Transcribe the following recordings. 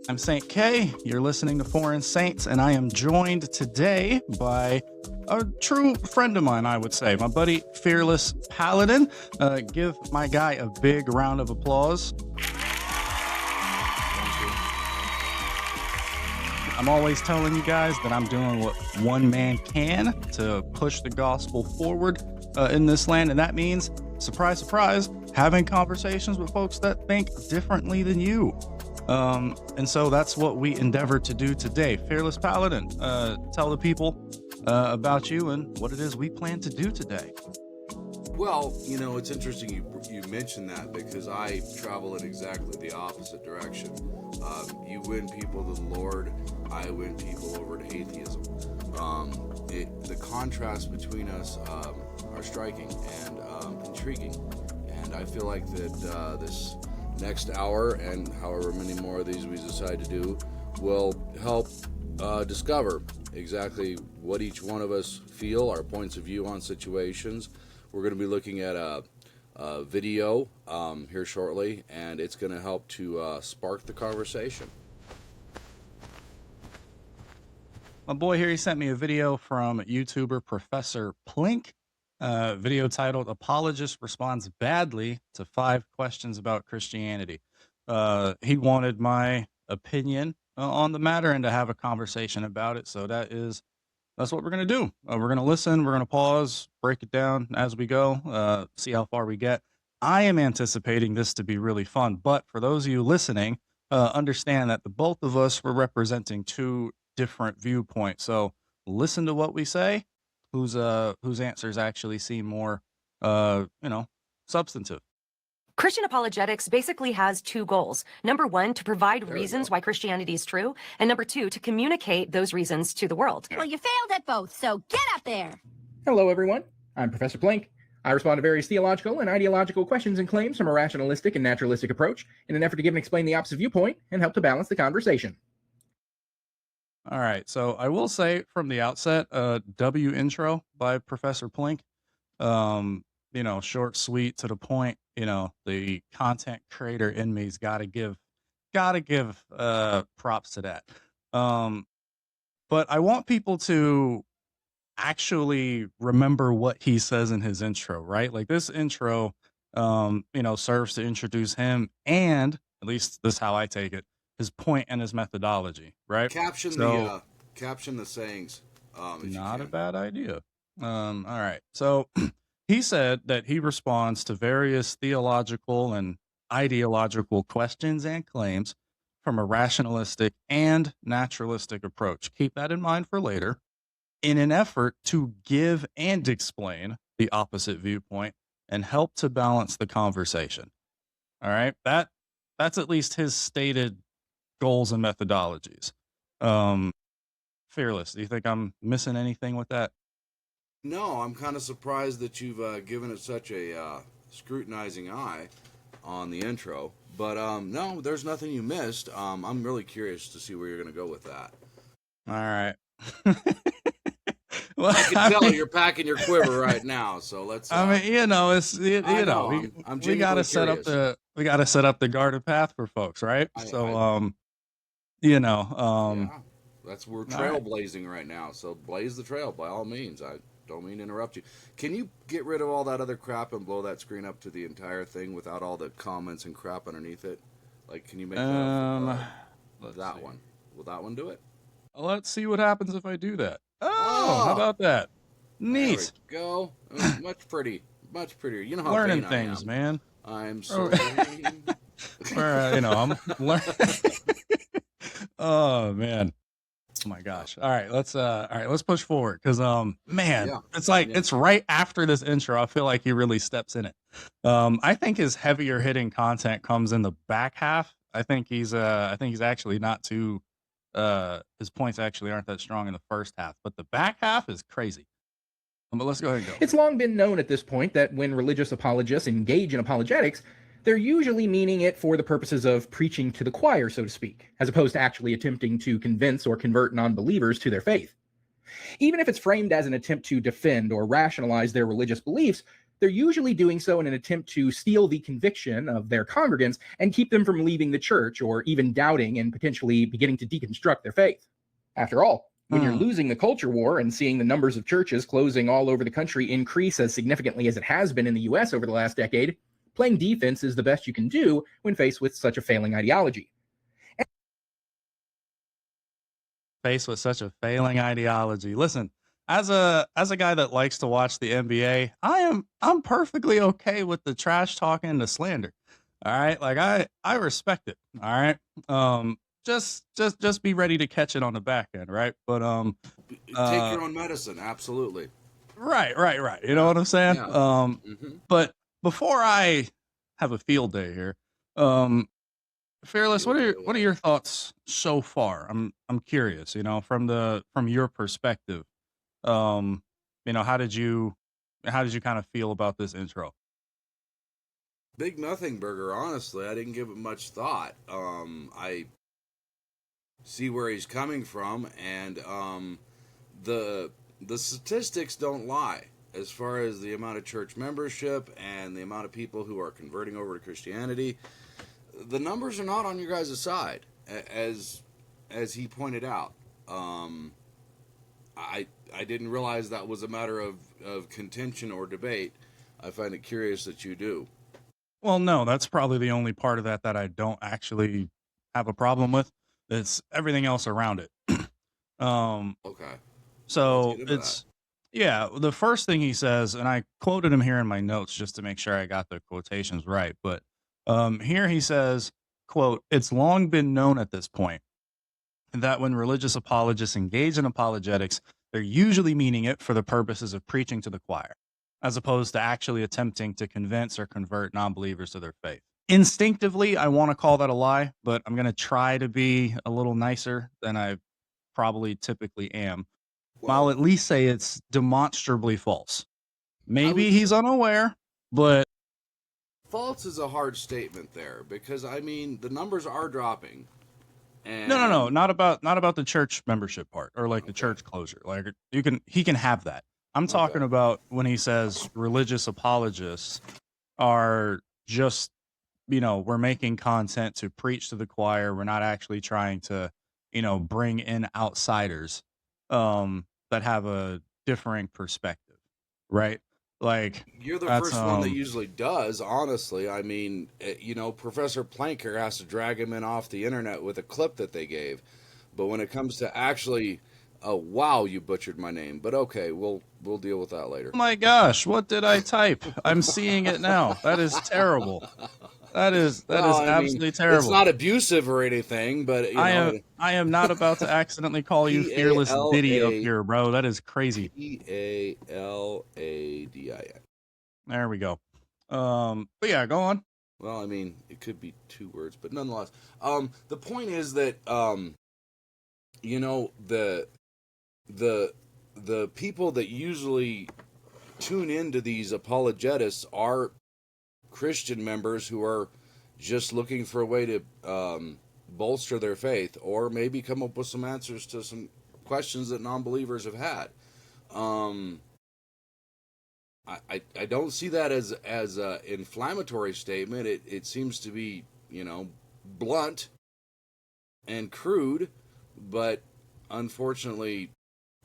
I'm Saint K. You're listening to Foreign Saints, and I am joined today by a true friend of mine, I would say, my buddy Fearless Paladin. Give my guy a big round of applause. I'm always telling you guys that I'm doing what one man can to push the gospel forward in this land, and that means, surprise, surprise, having conversations with folks that think differently than you. And so that's what we endeavor to do today. Fearless Paladin, tell the people about you and what it is we plan to do today. Well, you know, it's interesting you mentioned that, because I travel in exactly the opposite direction. You win people to the Lord, I win people over to atheism. The contrast between us are striking and intriguing, and I feel like that this next hour, and however many more of these we decide to do, will help discover exactly what each one of us feel, our points of view on situations. We're going to be looking at a video here shortly, and it's going to help to spark the conversation. My boy here, he sent me a video from YouTuber Professor Plink, video titled "Apologist Responds Badly to 5 Questions About Christianity." He wanted my opinion on the matter and to have a conversation about it, so that's what we're going to do. We're going to listen, we're going to pause, break it down as we go, see how far we get. I am anticipating this to be really fun, but for those of you listening, understand that the both of us were representing 2 different viewpoints. So listen to what we say, whose answers actually seem more, substantive. Christian apologetics basically has 2 goals. Number 1, to provide reasons why Christianity is true, and number 2, to communicate those reasons to the world. Well, you failed at both, so get up there. Hello, everyone. I'm Professor Plink. I respond to various theological and ideological questions and claims from a rationalistic and naturalistic approach in an effort to give and explain the opposite viewpoint and help to balance the conversation. All right, so I will say from the outset, W intro by Professor Plink, short, sweet, to the point. The content creator in me's gotta give props to that. But I want people to actually remember what he says in his intro, right? Like, this intro, serves to introduce him, and at least this is how I take it, his point and his methodology, right? Caption the sayings. Not a bad idea. All right. So he said that he responds to various theological and ideological questions and claims from a rationalistic and naturalistic approach. Keep that in mind for later, in an effort to give and explain the opposite viewpoint and help to balance the conversation. All right. That's at least his stated goals and methodologies. Fearless, do you think I'm missing anything with that? No, I'm kind of surprised that you've given it such a scrutinizing eye on the intro. But no, there's nothing you missed. I'm really curious to see where you're going to go with that. All right. Well, I can tell you're packing your quiver right now, so let's. It's we got to set up the guarded path for folks, right? We're trailblazing right now, so blaze the trail by all means. I don't mean to interrupt you. Can you get rid of all that other crap and blow that screen up to the entire thing without all the comments and crap underneath it? Like, can you make that one? Will that one do it? Let's see what happens if I do that. Oh, how about that? Neat. There we go. Much prettier. You know how learning vain things, I am. man. I'm so vain. I'm learning. Oh man. Oh my gosh. All right, let's push forward, because it's right after this intro. I feel like he really steps in it. I think his heavier hitting content comes in the back half. I think he's actually not too his points actually aren't that strong in the first half, but the back half is crazy. But let's go ahead and go. It's long been known at this point that when religious apologists engage in apologetics, they're usually meaning it for the purposes of preaching to the choir, so to speak, as opposed to actually attempting to convince or convert non-believers to their faith. Even if it's framed as an attempt to defend or rationalize their religious beliefs, they're usually doing so in an attempt to steal the conviction of their congregants and keep them from leaving the church or even doubting and potentially beginning to deconstruct their faith. After all, when you're losing the culture war and seeing the numbers of churches closing all over the country increase as significantly as it has been in the US over the last decade, playing defense is the best you can do when faced with such a failing ideology. Listen, as a guy that likes to watch the NBA, I'm perfectly okay with the trash talking and the slander. All right, like I respect it. All right, just be ready to catch it on the back end, right? But Take your own medicine, absolutely. right. You know what I'm saying? Yeah. But before I have a field day here, Fearless, what are your thoughts so far? I'm curious, from your perspective. How did you kind of feel about this intro? Big nothing burger, honestly. I didn't give it much thought. I see where he's coming from, and the statistics don't lie as far as the amount of church membership and the amount of people who are converting over to Christianity. The numbers are not on your guys' side, as he pointed out. I didn't realize that was a matter of contention or debate. I find it curious that you do. Well, no, that's probably the only part of that I don't actually have a problem with. It's everything else around it. Okay. So the first thing he says, and I quoted him here in my notes just to make sure I got the quotations right, but here he says, quote, "It's long been known at this point that when religious apologists engage in apologetics, they're usually meaning it for the purposes of preaching to the choir, as opposed to actually attempting to convince or convert non-believers to their faith." Instinctively, I want to call that a lie, but I'm going to try to be a little nicer than I probably typically am. I'll at least say it's demonstrably false. Maybe he's unaware, but false is a hard statement there, because I mean the numbers are dropping. And no, not about the church membership part or like the church closure. Like he can have that. I'm talking about when he says religious apologists are just, we're making content to preach to the choir. We're not actually trying to, bring in outsiders that have a differing perspective, right? Like, you're the first one that usually does, honestly. I mean, Professor Plink here has to drag him in off the internet with a clip that they gave. But when it comes to actually, oh wow, you butchered my name. But okay, we'll deal with that later. Oh my gosh, what did I type? I'm seeing it now. That is terrible. That is absolutely terrible. It's not abusive or anything, but I am not about to accidentally call you Fearless Diddy up here, bro. That is crazy. P-A-L-A-D-I-N. There we go. But yeah, go on. Well, I mean, it could be two words, but nonetheless, the point is that the people that usually tune into these apologetists are Christian members who are just looking for a way to bolster their faith, or maybe come up with some answers to some questions that non-believers have had. I don't see that as an inflammatory statement. It seems to be, blunt and crude, but unfortunately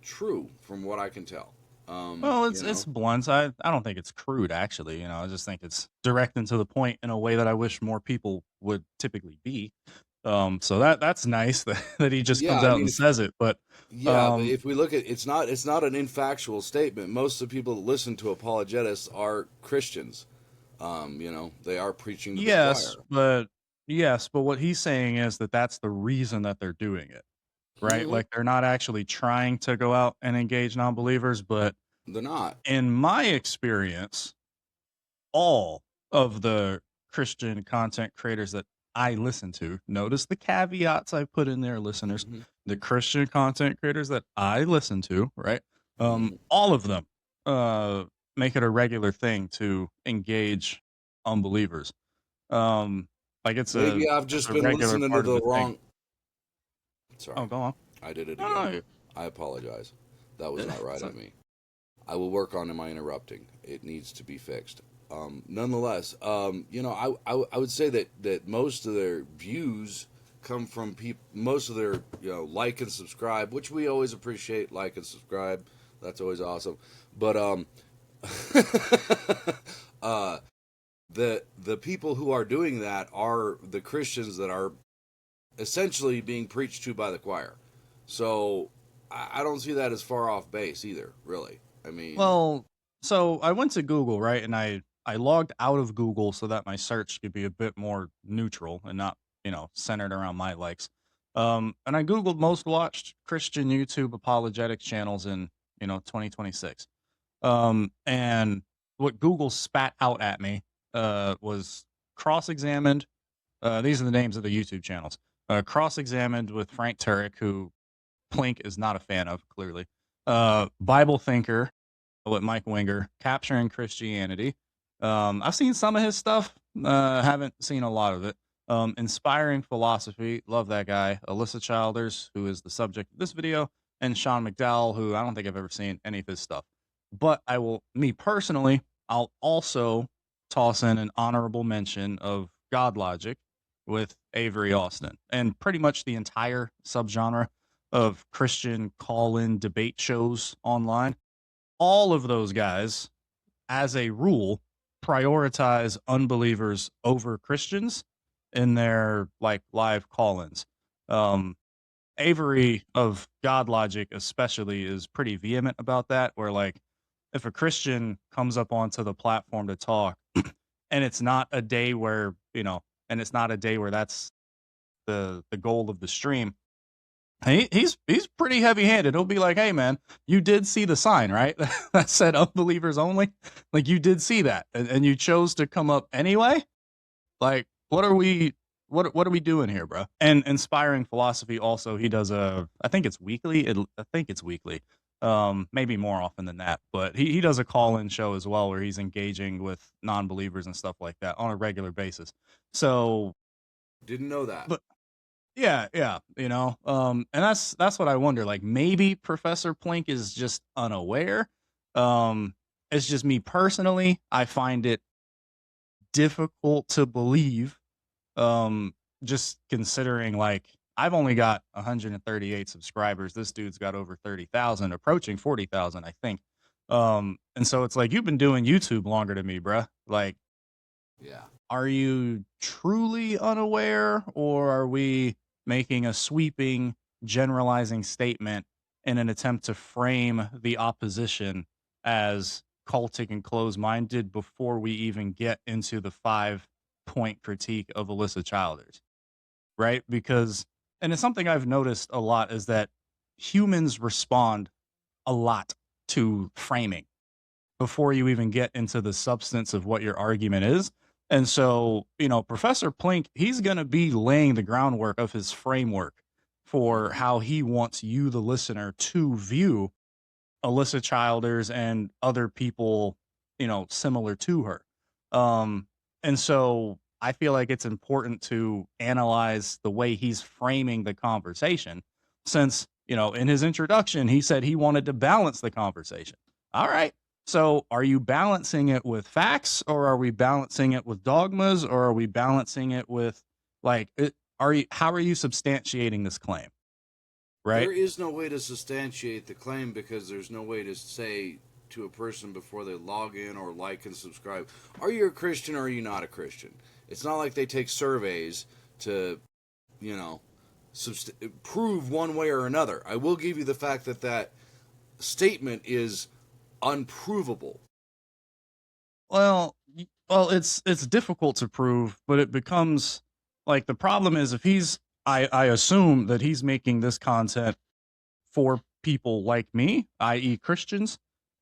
true from what I can tell. Well, it's blunt. I don't think it's crude, actually. I just think it's direct and to the point in a way that I wish more people would typically be. So that's nice that he just comes out and says it. But but if we look at it's not an infactual statement. Most of the people that listen to apologetists are Christians. They are preaching to the choir. But what he's saying is that that's the reason that they're doing it. Right? Mm-hmm. Like they're not actually trying to go out and engage non-believers, but they're not. In my experience, all of the Christian content creators that I listen to, notice the caveats I put in there, listeners, the Christian content creators that I listen to, right? All of them make it a regular thing to engage unbelievers. Like it's maybe I've just been listening to the wrong. Sorry. Oh, go on. I did it again. I apologize. That was not right of me. I will work on my interrupting. It needs to be fixed. Nonetheless, I would say that most of their views come from people. Most of their like and subscribe, which we always appreciate. Like and subscribe, that's always awesome. But the people who are doing that are the Christians that are essentially being preached to by the choir. So I don't see that as far off base either, really. I mean, Well, so I went to Google, right? And I logged out of Google so that my search could be a bit more neutral and not, centered around my likes. And I Googled most watched Christian YouTube apologetics channels in, 2026. And what Google spat out at me was cross-examined. These are the names of the YouTube channels. Cross-examined with Frank Turek, who Plink is not a fan of, clearly. Bible Thinker with Mike Winger, Capturing Christianity. I've seen some of his stuff, haven't seen a lot of it. Inspiring Philosophy, love that guy. Alisa Childers, who is the subject of this video, and Sean McDowell, who I don't think I've ever seen any of his stuff. But me personally, I'll also toss in an honorable mention of God Logic with Avery Austin, and pretty much the entire subgenre of Christian call-in debate shows online. All of those guys, as a rule, prioritize unbelievers over Christians in their live call-ins. Avery of God Logic especially is pretty vehement about that, where if a Christian comes up onto the platform to talk and it's not a day where, that's the goal of the stream, he's pretty heavy-handed. He'll be like, "Hey, man, you did see the sign, right? That said unbelievers only. Like, you did see that, and you chose to come up anyway. Like, what are we doing here, bro?" And Inspiring Philosophy also, he does I think it's weekly. I think it's weekly. Maybe more often than that, but he does a call-in show as well where he's engaging with non-believers and stuff like that on a regular basis. So, didn't know that. but yeah, and that's what I wonder. Like, maybe Professor Plink is just unaware. It's just me personally. I find it difficult to believe, just considering I've only got 138 subscribers. This dude's got over 30,000, approaching 40,000, I think. And so it's you've been doing YouTube longer than me, bruh. Yeah. Are you truly unaware, or are we making a sweeping, generalizing statement in an attempt to frame the opposition as cultic and closed-minded before we even get into the 5-point critique of Alisa Childers, right? Because, and it's something I've noticed a lot, is that humans respond a lot to framing before you even get into the substance of what your argument is. And so, Professor Plink, he's going to be laying the groundwork of his framework for how he wants you, the listener, to view Alisa Childers and other people, similar to her. And so I feel like it's important to analyze the way he's framing the conversation, since, in his introduction, he said he wanted to balance the conversation. All right. So are you balancing it with facts, or are we balancing it with dogmas, or are we balancing it with how are you substantiating this claim? Right? There is no way to substantiate the claim, because there's no way to say to a person before they log in or like and subscribe, are you a Christian or are you not a Christian? It's not like they take surveys to, prove one way or another. I will give you the fact that statement is unprovable. Well, it's difficult to prove, but it becomes the problem is, if I assume that he's making this content for people like me, i.e. Christians,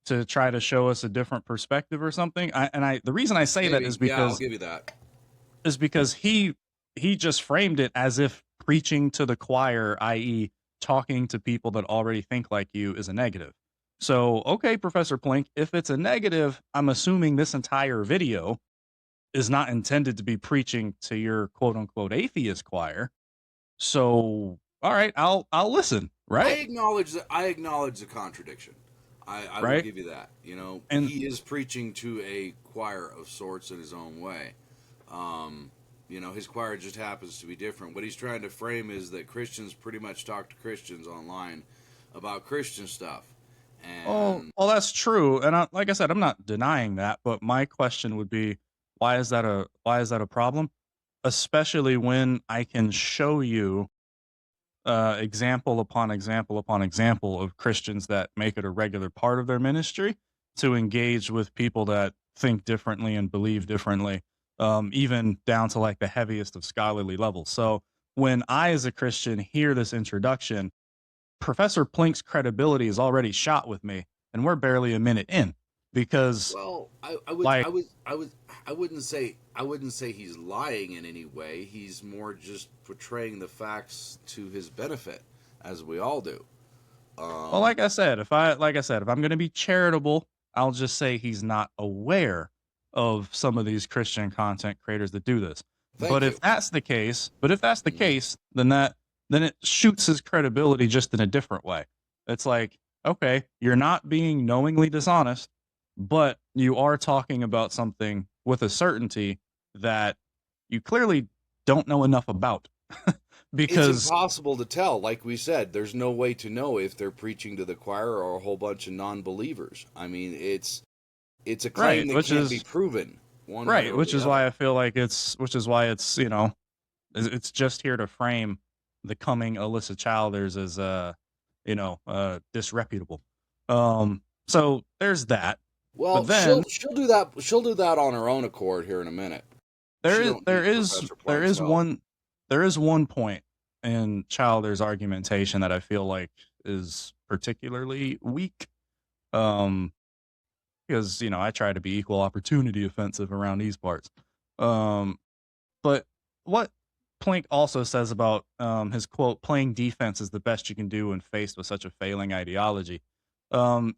to try to show us a different perspective or something. The reason I say that is because, I'll give you that, is because he just framed it as if preaching to the choir, i.e. talking to people that already think like you, is a negative. So, okay, Professor Plink, if it's a negative, I'm assuming this entire video is not intended to be preaching to your quote unquote atheist choir. So, all right, I'll listen, right? I acknowledge the contradiction. I will right? give you that. You know, And he is preaching to a choir of sorts in his own way. You know, his choir just happens to be different. What he's trying to frame is that Christians pretty much talk to Christians online about Christian stuff. And well, that's true. And like I said, I'm not denying that, but my question would be, why is that a problem? Especially when I can show you example upon example upon example of Christians that make it a regular part of their ministry to engage with people that think differently and believe differently, even down to like the heaviest of scholarly levels. So when I, as a Christian, hear this introduction, Professor Plink's credibility is already shot with me, and we're barely a minute in because, well, like, I wouldn't say he's lying in any way. He's more just portraying the facts to his benefit, as we all do. well, like I said, if I'm going to be charitable, I'll just say he's not aware of some of these Christian content creators that do this. Thank you. But if that's the case, then it shoots his credibility just in a different way. It's like, okay, you're not being knowingly dishonest, but you are talking about something with a certainty that you clearly don't know enough about. It's Because impossible to tell. Like we said, there's no way to know if they're preaching to the choir or a whole bunch of non-believers. I mean, it's a claim right, that can't be proven. One way right, or which the is other. why I feel like it's it's just here to frame the coming Alyssa Childers as disreputable. So there's that. Well, But then she'll do that. She'll do that on her own accord here in a minute. there She is don't need Professor Plank's help. there is one point in Childers' argumentation that I feel like is particularly weak. Um because I try to be equal opportunity offensive around these parts. Um but what Plink also says about his quote, playing defense is the best you can do when faced with such a failing ideology. Um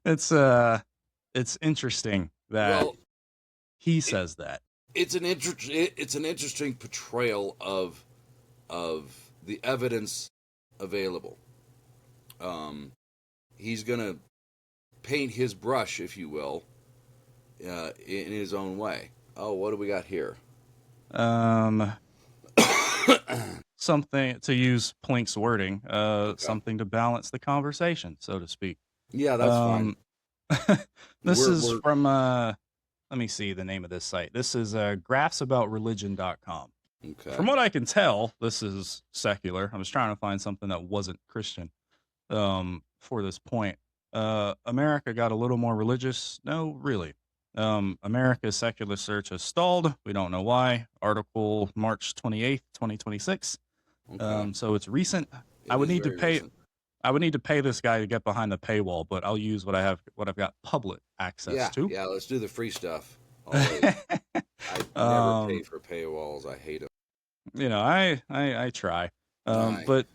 it's interesting that Well, he it, says that. it's an interesting portrayal of the evidence available. He's gonna paint his brush, if you will, in his own way. Oh, what do we got here? Um Something, to use Plink's wording, Okay. something to balance the conversation, so to speak. Yeah, that's fine. This is We're from let me see the name of this site. This is graphsaboutreligion.com. okay. From what I can tell, this is secular. I was trying to find something that wasn't Christian for this point. America got a little more religious. No, really. America's secular search has stalled. We don't know why. Article March 28th, 2026. Okay. So it's recent. I It would is need to very pay recent. I would need to pay this guy to get behind the paywall, but I'll use what I've got public access to. Yeah. Let's do the free stuff. Always. I never pay for paywalls. I hate them. I try. Aye. But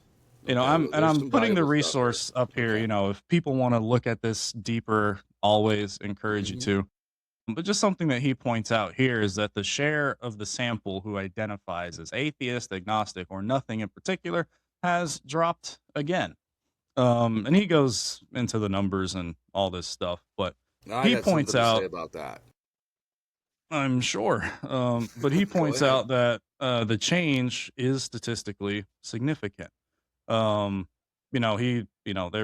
I'm There's some putting the valuable stuff here. resource up here. Okay. If people want to look at this deeper, always encourage you Mhm. to. But just something that he points out here is that the share of the sample who identifies as atheist, agnostic, or nothing in particular has dropped again. And he goes into the numbers and all this stuff, but I he got points something to out, say about that. I'm sure, but he Go points ahead. out that the change is statistically significant. There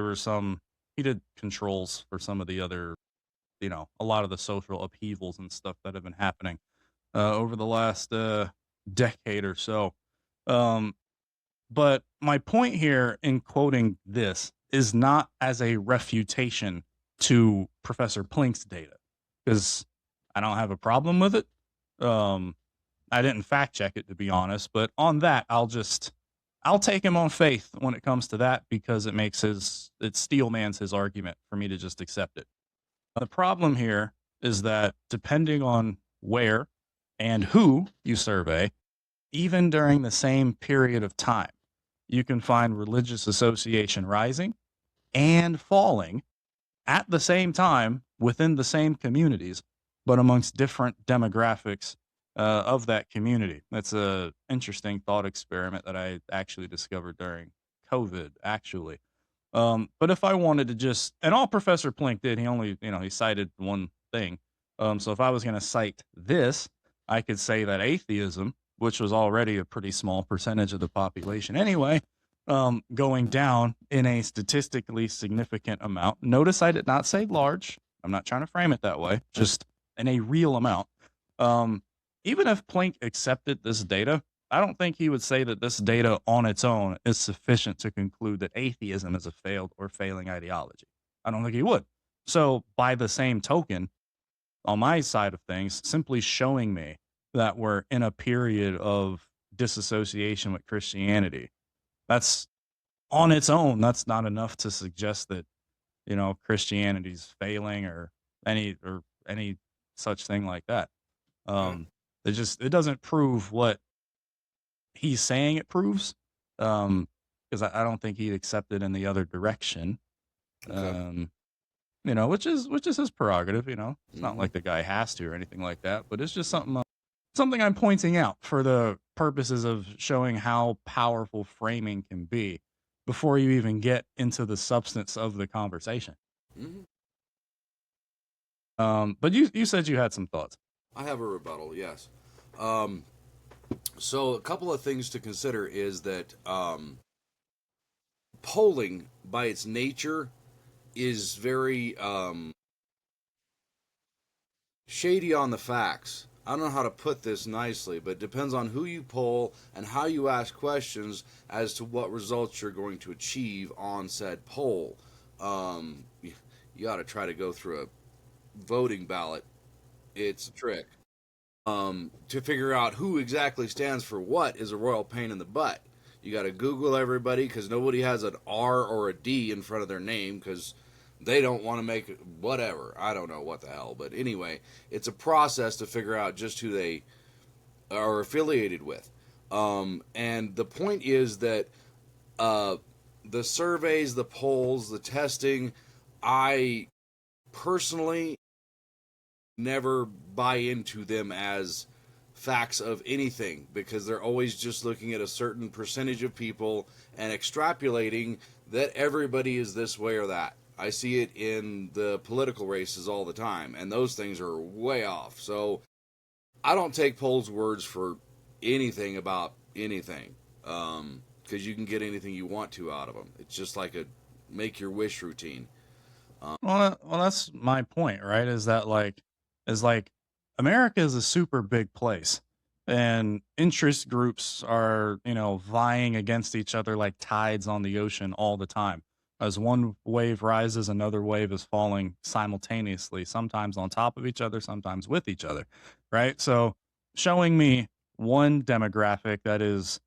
were he did controls for some of the other, a lot of the social upheavals and stuff that have been happening over the last decade or so. Um, but my point here in quoting this is not as a refutation to Professor Plink's data, because I don't have a problem with it. I didn't fact check it, to be honest, but on that, I'll take him on faith when it comes to that, because it steelmans his argument for me to just accept it. The problem here is that depending on where and who you survey, even during the same period of time, you can find religious association rising and falling at the same time within the same communities, but amongst different demographics of that community. That's a interesting thought experiment that I actually discovered during COVID, actually. But if I wanted to just, and all Professor Plink did, he only, he cited one thing. So if I was going to cite this, I could say that atheism, which was already a pretty small percentage of the population anyway, going down in a statistically significant amount. Notice I did not say large. I'm not trying to frame it that way, just in a real amount. Even if Plink accepted this data, I don't think he would say that this data on its own is sufficient to conclude that atheism is a failed or failing ideology. I don't think he would. So, by the same token, on my side of things, simply showing me that we're in a period of disassociation with Christianity, that's on its own, that's not enough to suggest that, Christianity's failing or any such thing like that. It doesn't prove what he's saying it proves, because I don't think he'd accept it in the other direction. Okay. Which is his prerogative. It's not like the guy has to or anything like that, but it's just something I'm pointing out for the purposes of showing how powerful framing can be before you even get into the substance of the conversation. But you said you had some thoughts. I have a rebuttal, yes. So a couple of things to consider is that polling by its nature is very shady on the facts. I don't know how to put this nicely, but it depends on who you poll and how you ask questions as to what results you're going to achieve on said poll. You ought to try to go through a voting ballot. It's a trick. To figure out who exactly stands for what is a royal pain in the butt. You got to Google everybody because nobody has an R or a D in front of their name because they don't want to make it whatever. I don't know what the hell. But anyway, it's a process to figure out just who they are affiliated with. And the point is that the surveys, the polls, the testing, I personally never buy into them as facts of anything because they're always just looking at a certain percentage of people and extrapolating that everybody is this way or that. I see it in the political races all the time, and those things are way off. So I don't take polls' words for anything about anything because you can get anything you want to out of them. It's just like a make your wish routine. Well, that's my point, right? Is like America is a super big place, and interest groups are vying against each other like tides on the ocean all the time. As one wave rises, another wave is falling simultaneously, sometimes on top of each other, sometimes with each other, right? So showing me one demographic that is,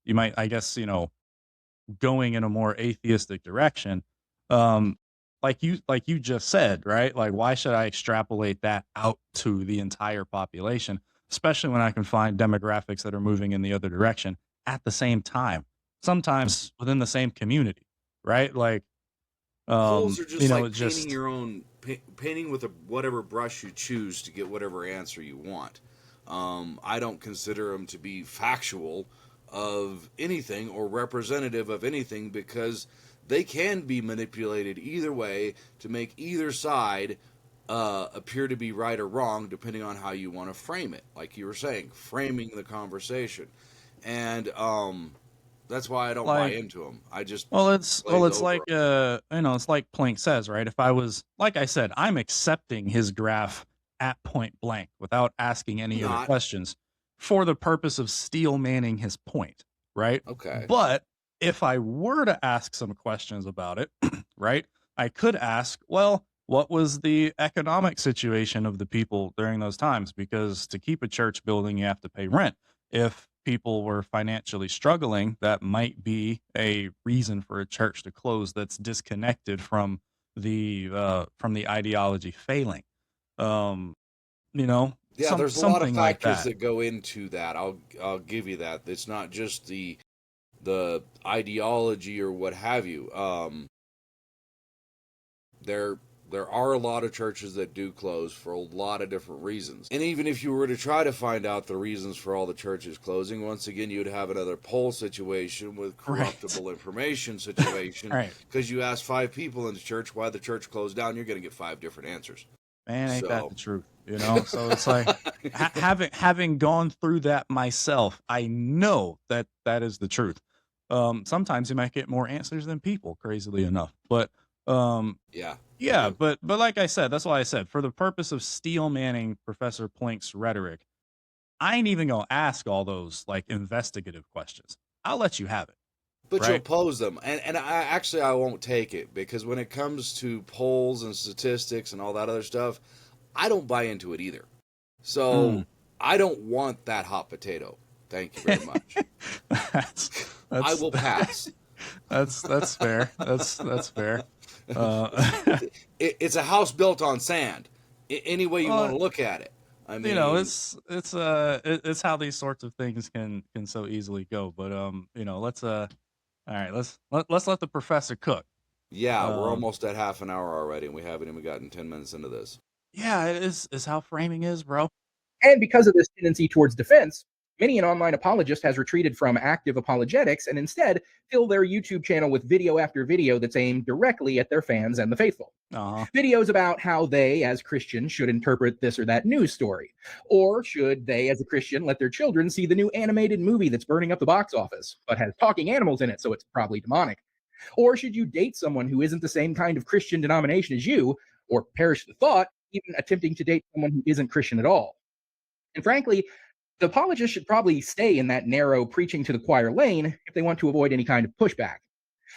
you might, I guess, going in a more atheistic direction, like you just said, right? Like, why should I extrapolate that out to the entire population, especially when I can find demographics that are moving in the other direction at the same time, sometimes within the same community, right? Like, Polls are just like it painting just your own, painting with whatever brush you choose to get whatever answer you want. I don't consider them to be factual of anything or representative of anything because they can be manipulated either way to make either side appear to be right or wrong depending on how you want to frame it. Like you were saying, framing the conversation. And that's why I don't buy into them. I just it's glaze like over 'em. it's like Planck says, right? If I was, like I said, I'm accepting his graph at point blank without asking any other Not questions for the purpose of steel manning his point, right? okay. But if I were to ask some questions about it, right, I could ask, well, what was the economic situation of the people during those times? Because to keep a church building, you have to pay rent. If people were financially struggling, that might be a reason for a church to close that's disconnected the from the ideology failing. You know, Yeah, there's a lot of something like factors that. that go into that. I'll give you that. It's not just the ideology or what have you. There There are a lot of churches that do close for a lot of different reasons. And even if you were to try to find out the reasons for all the churches closing, once again, you would have another poll situation with corruptible information situation. Right. Because you ask 5 people in the church why the church closed down, you're going to get 5 different answers. Man, ain't that the truth, you know? So it's like having gone through that myself, I know that that is the truth. Sometimes you might get more answers than people, crazily enough. But yeah, but like I said, that's why I said, for the purpose of steel manning Professor Plink's rhetoric, I ain't even gonna ask all those like investigative questions. I'll let you have it. But right? you'll pose them, and I won't take it, because when it comes to polls and statistics and all that other stuff, I don't buy into it either. So I don't want that hot potato. Thank you very much. I will pass. That's fair. That's fair. It's a house built on sand. Any way you want to look at it. I mean, you know, it's how these sorts of things can so easily go. But you know, let's all right, let's let the professor cook. Yeah, we're almost at half an hour already, and we haven't even gotten 10 minutes into this. Yeah, it is how framing is, bro. And because of this tendency towards defense, many an online apologist has retreated from active apologetics and instead fill their YouTube channel with video after video that's aimed directly at their fans and the faithful. Videos about how they, as Christians, should interpret this or that news story. Or should they, as a Christian, let their children see the new animated movie that's burning up the box office, but has talking animals in it, so it's probably demonic? Or should you date someone who isn't the same kind of Christian denomination as you, or perish the thought, even attempting to date someone who isn't Christian at all? And frankly, the apologists should probably stay in that narrow preaching to the choir lane if they want to avoid any kind of pushback.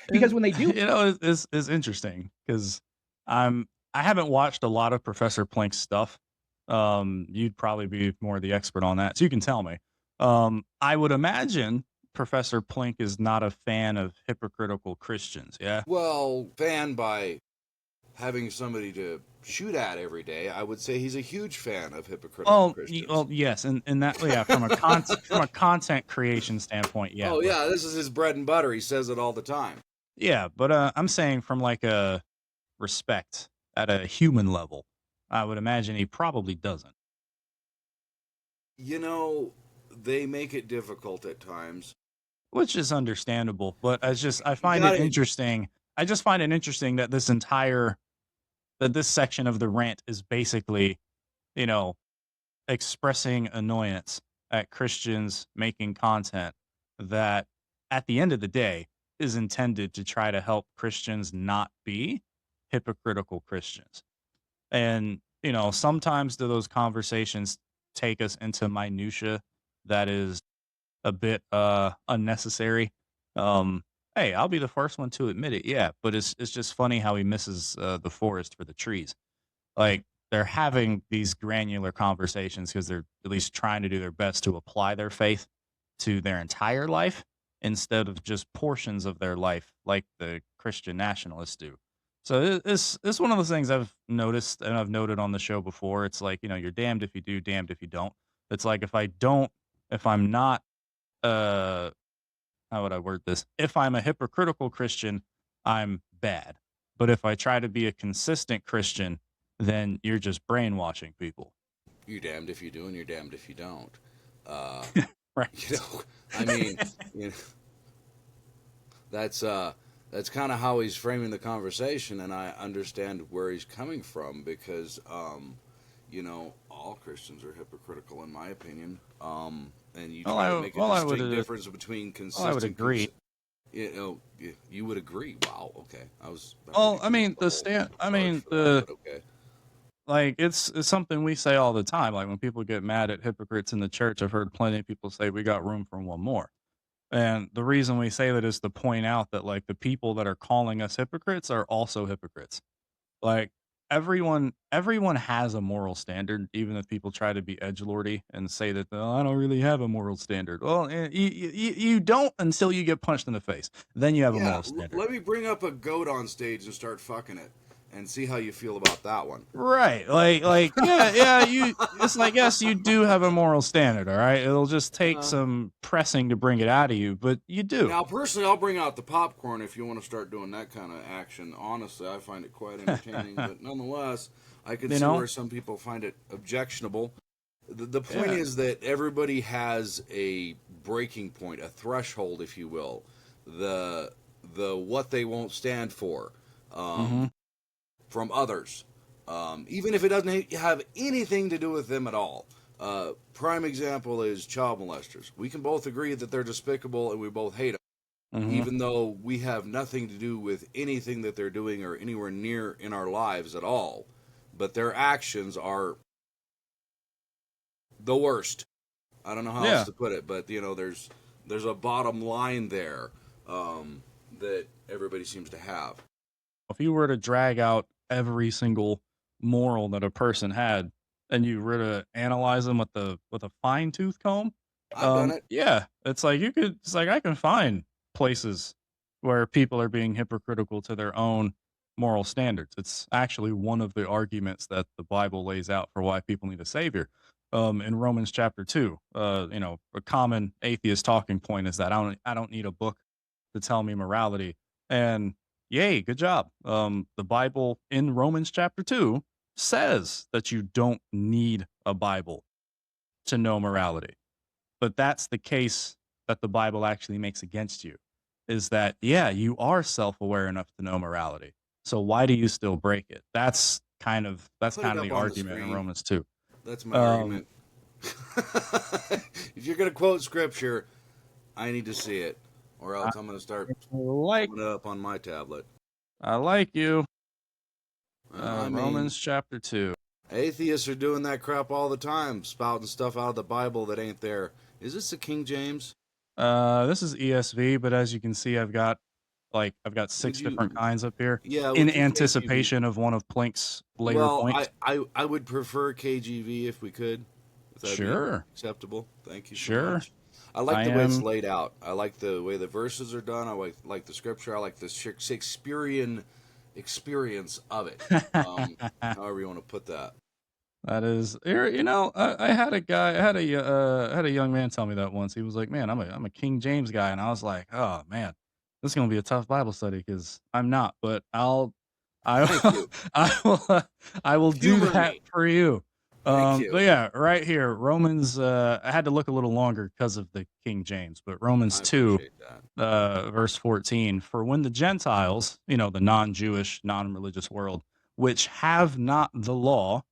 Because when they do, you know, is interesting, because I haven't watched a lot of Professor Plink's stuff. You'd probably be more the expert on that, so you can tell me. I would imagine Professor Plink is not a fan of hypocritical Christians. Yeah. Well, fan by having somebody to shoot at every day, I would say he's a huge fan of hypocritical Christians. Well, yes, and that, yeah, from a content creation standpoint, yeah. Oh, yeah, this is his bread and butter. He says it all the time. Yeah, but I'm saying from like a respect at a human level, I would imagine he probably doesn't. You know, they make it difficult at times, which is understandable. But I find it interesting. I just find it interesting that this section of the rant is basically, you know, expressing annoyance at Christians making content that at the end of the day is intended to try to help Christians not be hypocritical Christians. And, you know, sometimes do those conversations take us into minutia that is a bit unnecessary. Hey, I'll be the first one to admit it. Yeah, but it's just funny how he misses the forest for the trees. Like, they're having these granular conversations because they're at least trying to do their best to apply their faith to their entire life instead of just portions of their life like the Christian nationalists do. So it's one of those things I've noticed and I've noted on the show before. It's like, you know, you're damned if you do, damned if you don't. It's like if I'm not, how would I word this? If I'm a hypocritical Christian, I'm bad. But if I try to be a consistent Christian, then you're just brainwashing people. You're damned if you do and you're damned if you don't. Right. You know, I mean, you know, that's kind of how he's framing the conversation, and I understand where he's coming from because, you know, all Christians are hypocritical in my opinion. And you try to make a distinct difference between consistent. I would agree. You know, you would agree. Wow. Okay. Like it's something we say all the time. Like when people get mad at hypocrites in the church, I've heard plenty of people say we got room for one more. And the reason we say that is to point out that like the people that are calling us hypocrites are also hypocrites. Like everyone has a moral standard, even if people try to be edgelordy and say that, oh, I don't really have a moral standard. Well, you don't until you get punched in the face. Then you have a moral standard. Let me bring up a goat on stage and start fucking it. and see how you feel about that one. Right. Yeah, it's like, yes, you do have a moral standard, all right? It'll just take some pressing to bring it out of you, but you do. Now, personally, I'll bring out the popcorn if you want to start doing that kind of action. Honestly, I find it quite entertaining, but nonetheless, I can see where some people find it objectionable. The point is that everybody has a breaking point, a threshold, if you will, the what they won't stand for from others, even if it doesn't have anything to do with them at all. Prime example is child molesters. We can both agree that they're despicable and we both hate them, even though we have nothing to do with anything that they're doing or anywhere near in our lives at all. But their actions are the worst. I don't know how else to put it, but there's a bottom line there that everybody seems to have. If you were to drag out every single moral that a person had, and you were to analyze them with a fine tooth comb, I've done it. Yeah, it's like I can find places where people are being hypocritical to their own moral standards. It's actually one of the arguments that the Bible lays out for why people need a savior. In Romans chapter 2, a common atheist talking point is that I don't need a book to tell me morality. And yay, good job. The Bible in Romans chapter 2 says that you don't need a Bible to know morality. But that's the case that the Bible actually makes against you, is that, yeah, you are self-aware enough to know morality. So why do you still break it? That's kind of the argument in Romans 2. That's my argument. If you're going to quote scripture, I need to see it, or else I'm going to start putting it up on my tablet. I like you. Romans chapter 2. Atheists are doing that crap all the time, spouting stuff out of the Bible that ain't there. Is this the King James? This is ESV, but as you can see, I've got 6 different kinds up here. Yeah, in anticipation of one of Plink's later points. I would prefer KJV if we could. If sure. Acceptable. Thank you. Sure. Much. I like the way it's laid out. I like the way the verses are done. I like the scripture. I like the Shakespearean experience of it. However you want to put that. That is, I had a young man tell me that once. He was like, "Man, I'm a King James guy," and I was like, "Oh man, this is gonna be a tough Bible study because I'm not, but I will do that for you." Thank you. But yeah, right here, Romans. I had to look a little longer because of the King James, but Romans 2, verse 14. For when the Gentiles, the non-Jewish, non-religious world, which have not the law,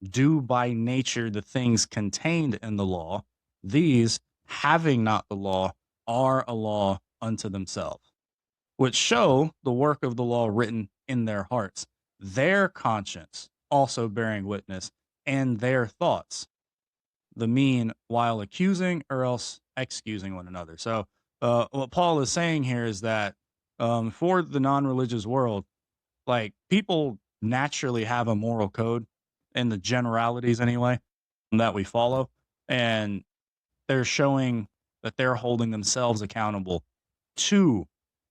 do by nature the things contained in the law, these, having not the law, are a law unto themselves, which show the work of the law written in their hearts, their conscience also bearing witness, and their thoughts, the mean while accusing or else excusing one another. So what Paul is saying here is that for the non-religious world, like, people naturally have a moral code in the generalities anyway that we follow, and they're showing that they're holding themselves accountable to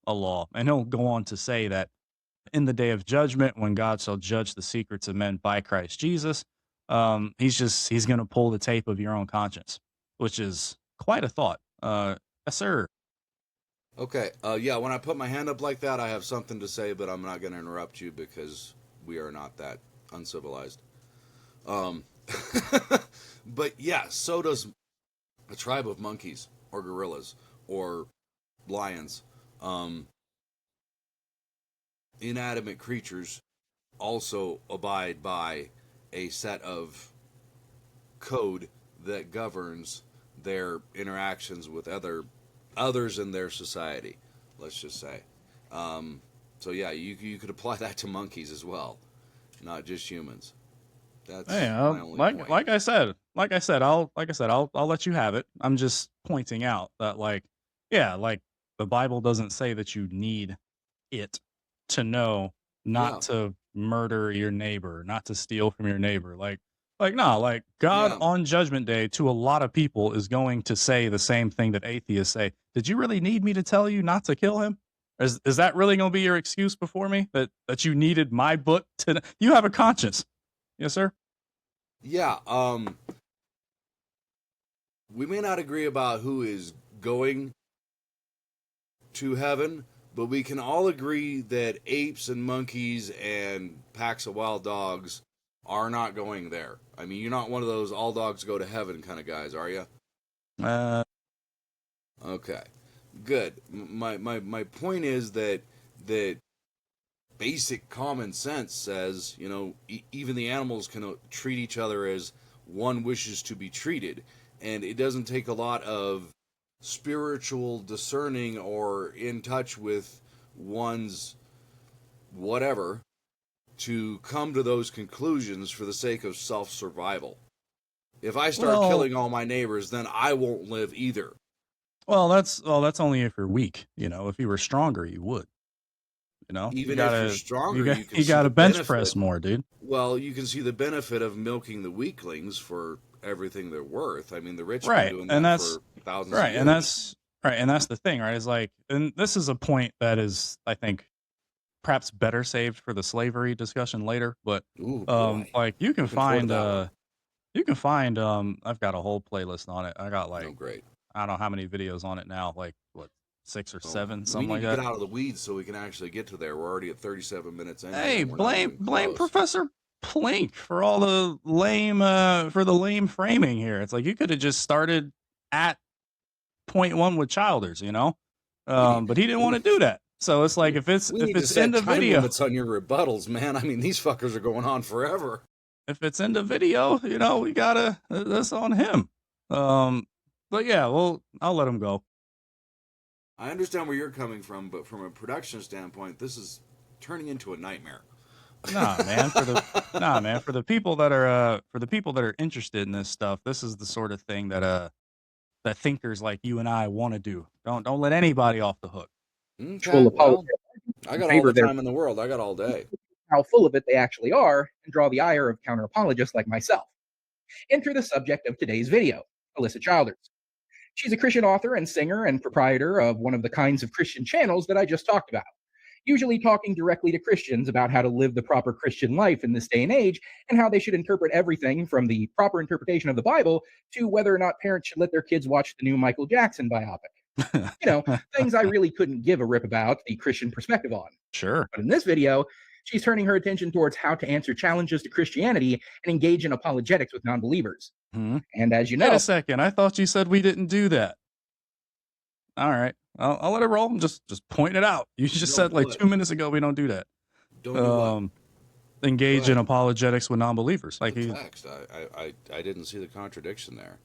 a law. And he'll go on to say that in the day of judgment, when God shall judge the secrets of men by Christ Jesus, he's going to pull the tape of your own conscience, which is quite a thought. Yes, sir. Okay. Yeah, when I put my hand up like that, I have something to say, but I'm not going to interrupt you because we are not that uncivilized. But yeah, so does a tribe of monkeys or gorillas or lions. Inanimate creatures also abide by a set of code that governs their interactions with others in their society, let's just say. So yeah, you could apply that to monkeys as well, not just humans. That's my only point. Like I said, I'll let you have it. I'm just pointing out that, like, the Bible doesn't say that you need it to know not to murder your neighbor, not to steal from your neighbor. God on Judgment Day to a lot of people is going to say the same thing that atheists say. Did you really need me to tell you not to kill him? Is that really going to be your excuse before me that you needed my book to? You have a conscience, yes, sir. Yeah. We may not agree about who is going to heaven, but we can all agree that apes and monkeys and packs of wild dogs are not going there. I mean, you're not one of those all dogs go to heaven kind of guys, are you? Okay, good. My point is that basic common sense says, you know, even the animals can treat each other as one wishes to be treated, and it doesn't take a lot of spiritual discerning or in touch with one's whatever to come to those conclusions for the sake of self-survival. If I start killing all my neighbors, then I won't live either. Well, that's only if you're weak. You know, if you were stronger, you would. You know, Even if you're stronger, you got to bench press more, dude. Well, you can see the benefit of milking the weaklings for everything they're worth. I mean, the rich right, have been doing that for thousands of years. And that's the thing, right? Is like, and this is a point that is, I think, perhaps better saved for the slavery discussion later. But like you can find I've got a whole playlist on it. I got like, great. I don't know how many videos on it now, like what, 6 or 7, something like that. We need to get out of the weeds so we can actually get to there. We're already at 37 minutes in. Hey, blame Professor Plink for all the lame framing here. It's like you could have just started at point 1 with Childers, you know, but he didn't want to do that. So it's like if it's in the video, limits on your rebuttals, man. I mean, these fuckers are going on forever. If it's in the video, you know, we gotta. That's on him. But yeah, well, I'll let him go. I understand where you're coming from, but from a production standpoint, this is turning into a nightmare. Nah, man. For the people that are interested in this stuff, this is the sort of thing that thinkers like you and I want to do. Don't let anybody off the hook. Okay, well, I got all the time in the world. I got all day. How full of it they actually are, and draw the ire of counter-apologists like myself. Enter the subject of today's video, Alisa Childers. She's a Christian author and singer and proprietor of one of the kinds of Christian channels that I just talked about, usually talking directly to Christians about how to live the proper Christian life in this day and age, and how they should interpret everything from the proper interpretation of the Bible to whether or not parents should let their kids watch the new Michael Jackson biopic. You know, things I really couldn't give a rip about the Christian perspective on. Sure. But in this video, she's turning her attention towards how to answer challenges to Christianity and engage in apologetics with non-believers. Mm-hmm. And as you know... Wait a second. I thought you said we didn't do that. All right. I'll let it roll. I'm just pointing it out. You just said like 2 minutes ago we don't do that. Don't engage in apologetics with non-believers. Like text. I didn't see the contradiction there.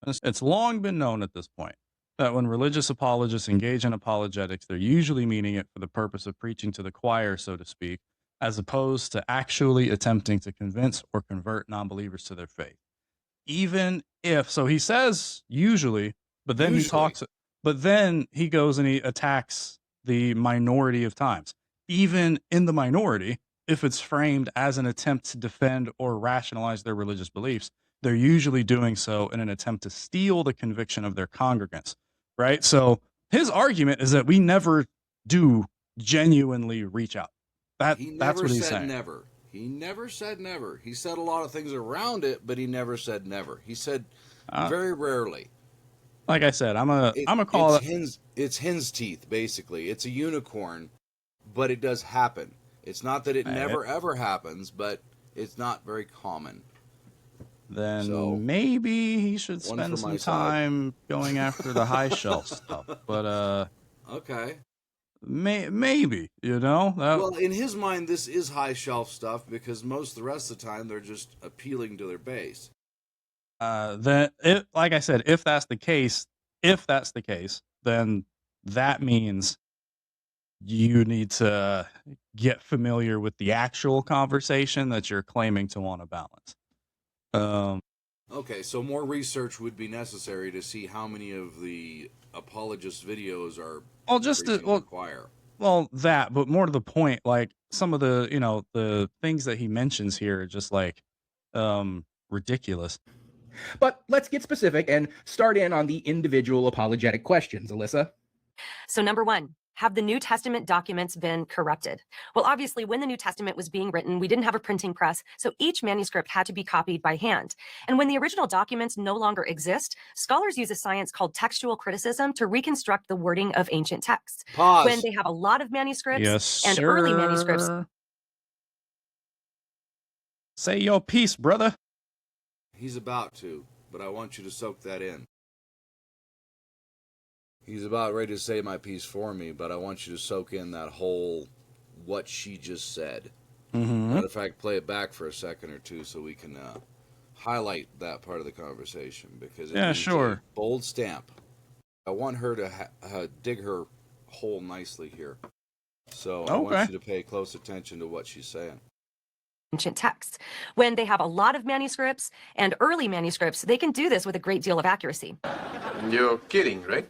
It's long been known at this point that when religious apologists engage in apologetics, they're usually meaning it for the purpose of preaching to the choir, so to speak, as opposed to actually attempting to convince or convert non-believers to their faith. Even if, so he says usually, but then he goes and he attacks the minority of times. Even in the minority, if it's framed as an attempt to defend or rationalize their religious beliefs, they're usually doing so in an attempt to steal the conviction of their congregants, right? So his argument is that we never do genuinely reach out. That's what he's saying. Never. He never said never. He said a lot of things around it, but he never said never. He said very rarely. Like I said, I'm a call it. It's hen's teeth, basically. It's a unicorn, but it does happen. It's not that it never ever happens, but it's not very common. Then maybe he should spend some time going after the high shelf stuff. But okay. Maybe, you know? Well, in his mind, this is high shelf stuff because most of the rest of the time they're just appealing to their base. Like I said, if that's the case, then that means you need to get familiar with the actual conversation that you're claiming to want to balance. Okay, so more research would be necessary to see how many of the apologist videos are choir. Well, that, but more to the point, like some of the, you know, the things that he mentions here are just like ridiculous. But let's get specific and start in on the individual apologetic questions, Alisa. So number 1, have the New Testament documents been corrupted? Well, obviously, when the New Testament was being written, we didn't have a printing press, so each manuscript had to be copied by hand. And when the original documents no longer exist, scholars use a science called textual criticism to reconstruct the wording of ancient texts. Pause. When they have a lot of manuscripts Yes, and early manuscripts. Say your piece, brother. He's about to, but I want you to soak that in. He's about ready to say my piece for me, but I want you to soak in that whole what she just said. Matter of fact, play it back for a second or two so we can highlight that part of the conversation, because it needs a bold stamp. I want her to dig her hole nicely here. So I want you to pay close attention to what she's saying. Ancient texts. When they have a lot of manuscripts and early manuscripts, they can do this with a great deal of accuracy. You're kidding, right?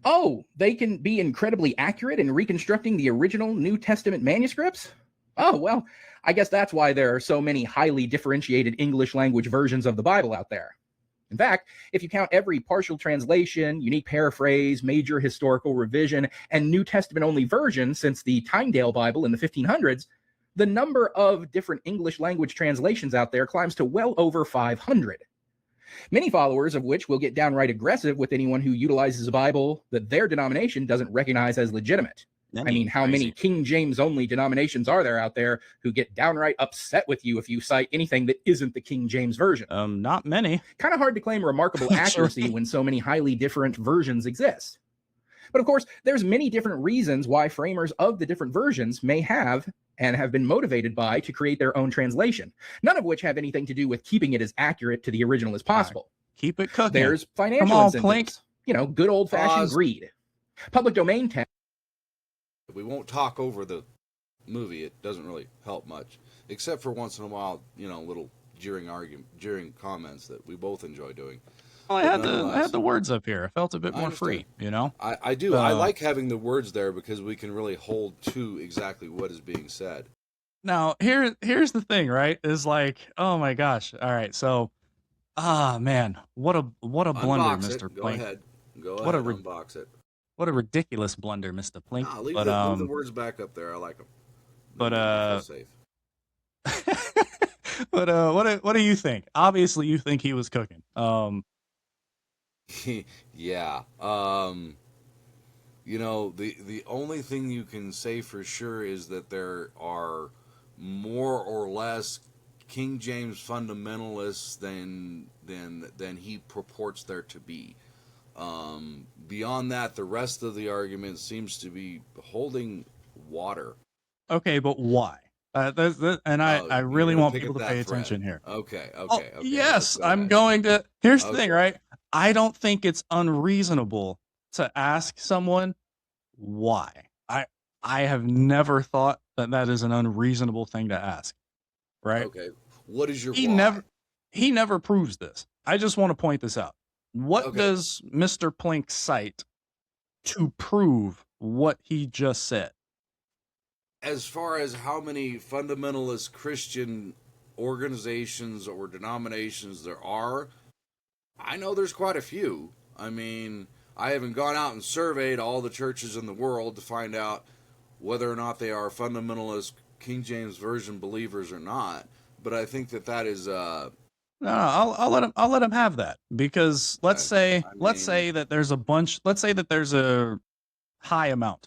Oh, they can be incredibly accurate in reconstructing the original New Testament manuscripts? Oh, well, I guess that's why there are so many highly differentiated English language versions of the Bible out there. In fact, if you count every partial translation, unique paraphrase, major historical revision, and New Testament-only version since the Tyndale Bible in the 1500s, the number of different English language translations out there climbs to well over 500. Many followers of which will get downright aggressive with anyone who utilizes a Bible that their denomination doesn't recognize as legitimate. I mean, how many King James only denominations are there out there who get downright upset with you if you cite anything that isn't the King James version? Not many. Kind of hard to claim remarkable accuracy when so many highly different versions exist. But of course, there's many different reasons why framers of the different versions may have and have been motivated by to create their own translation, none of which have anything to do with keeping it as accurate to the original as possible. Keep it cooking. There's financial incentives. You know, good old-fashioned greed. Public domain text. We won't talk over the movie. It doesn't really help much, except for once in a while, you know, little jeering comments that we both enjoy doing. Well, I had the words up here. I felt a bit more free, you know? I do. I like having the words there because we can really hold to exactly what is being said. Now, here's the thing, right? Is like, oh my gosh. All right, so, man, what a blunder, Mr. Plink. Go ahead, unbox it. What a ridiculous blunder, Mr. Plink. Nah, leave the words back up there. I like them. But safe. But what do you think? Obviously, you think he was cooking. Yeah. You know, the only thing you can say for sure is that there are more or less King James fundamentalists than he purports there to be. Beyond that, the rest of the argument seems to be holding water. Okay, but why? I really want people to pay attention here. Okay. Yes, I'm going to. Here's the thing, right? I don't think it's unreasonable to ask someone why. I have never thought that is an unreasonable thing to ask, right? Okay. What is your why? He never proves this. I just want to point this out. What does Mr. Plink cite to prove what he just said? As far as how many fundamentalist Christian organizations or denominations there are, I know there's quite a few. I mean, I haven't gone out and surveyed all the churches in the world to find out whether or not they are fundamentalist King James Version believers or not. But I think that is no, I'll let him have that, because let's say that there's a bunch. Let's say that there's a high amount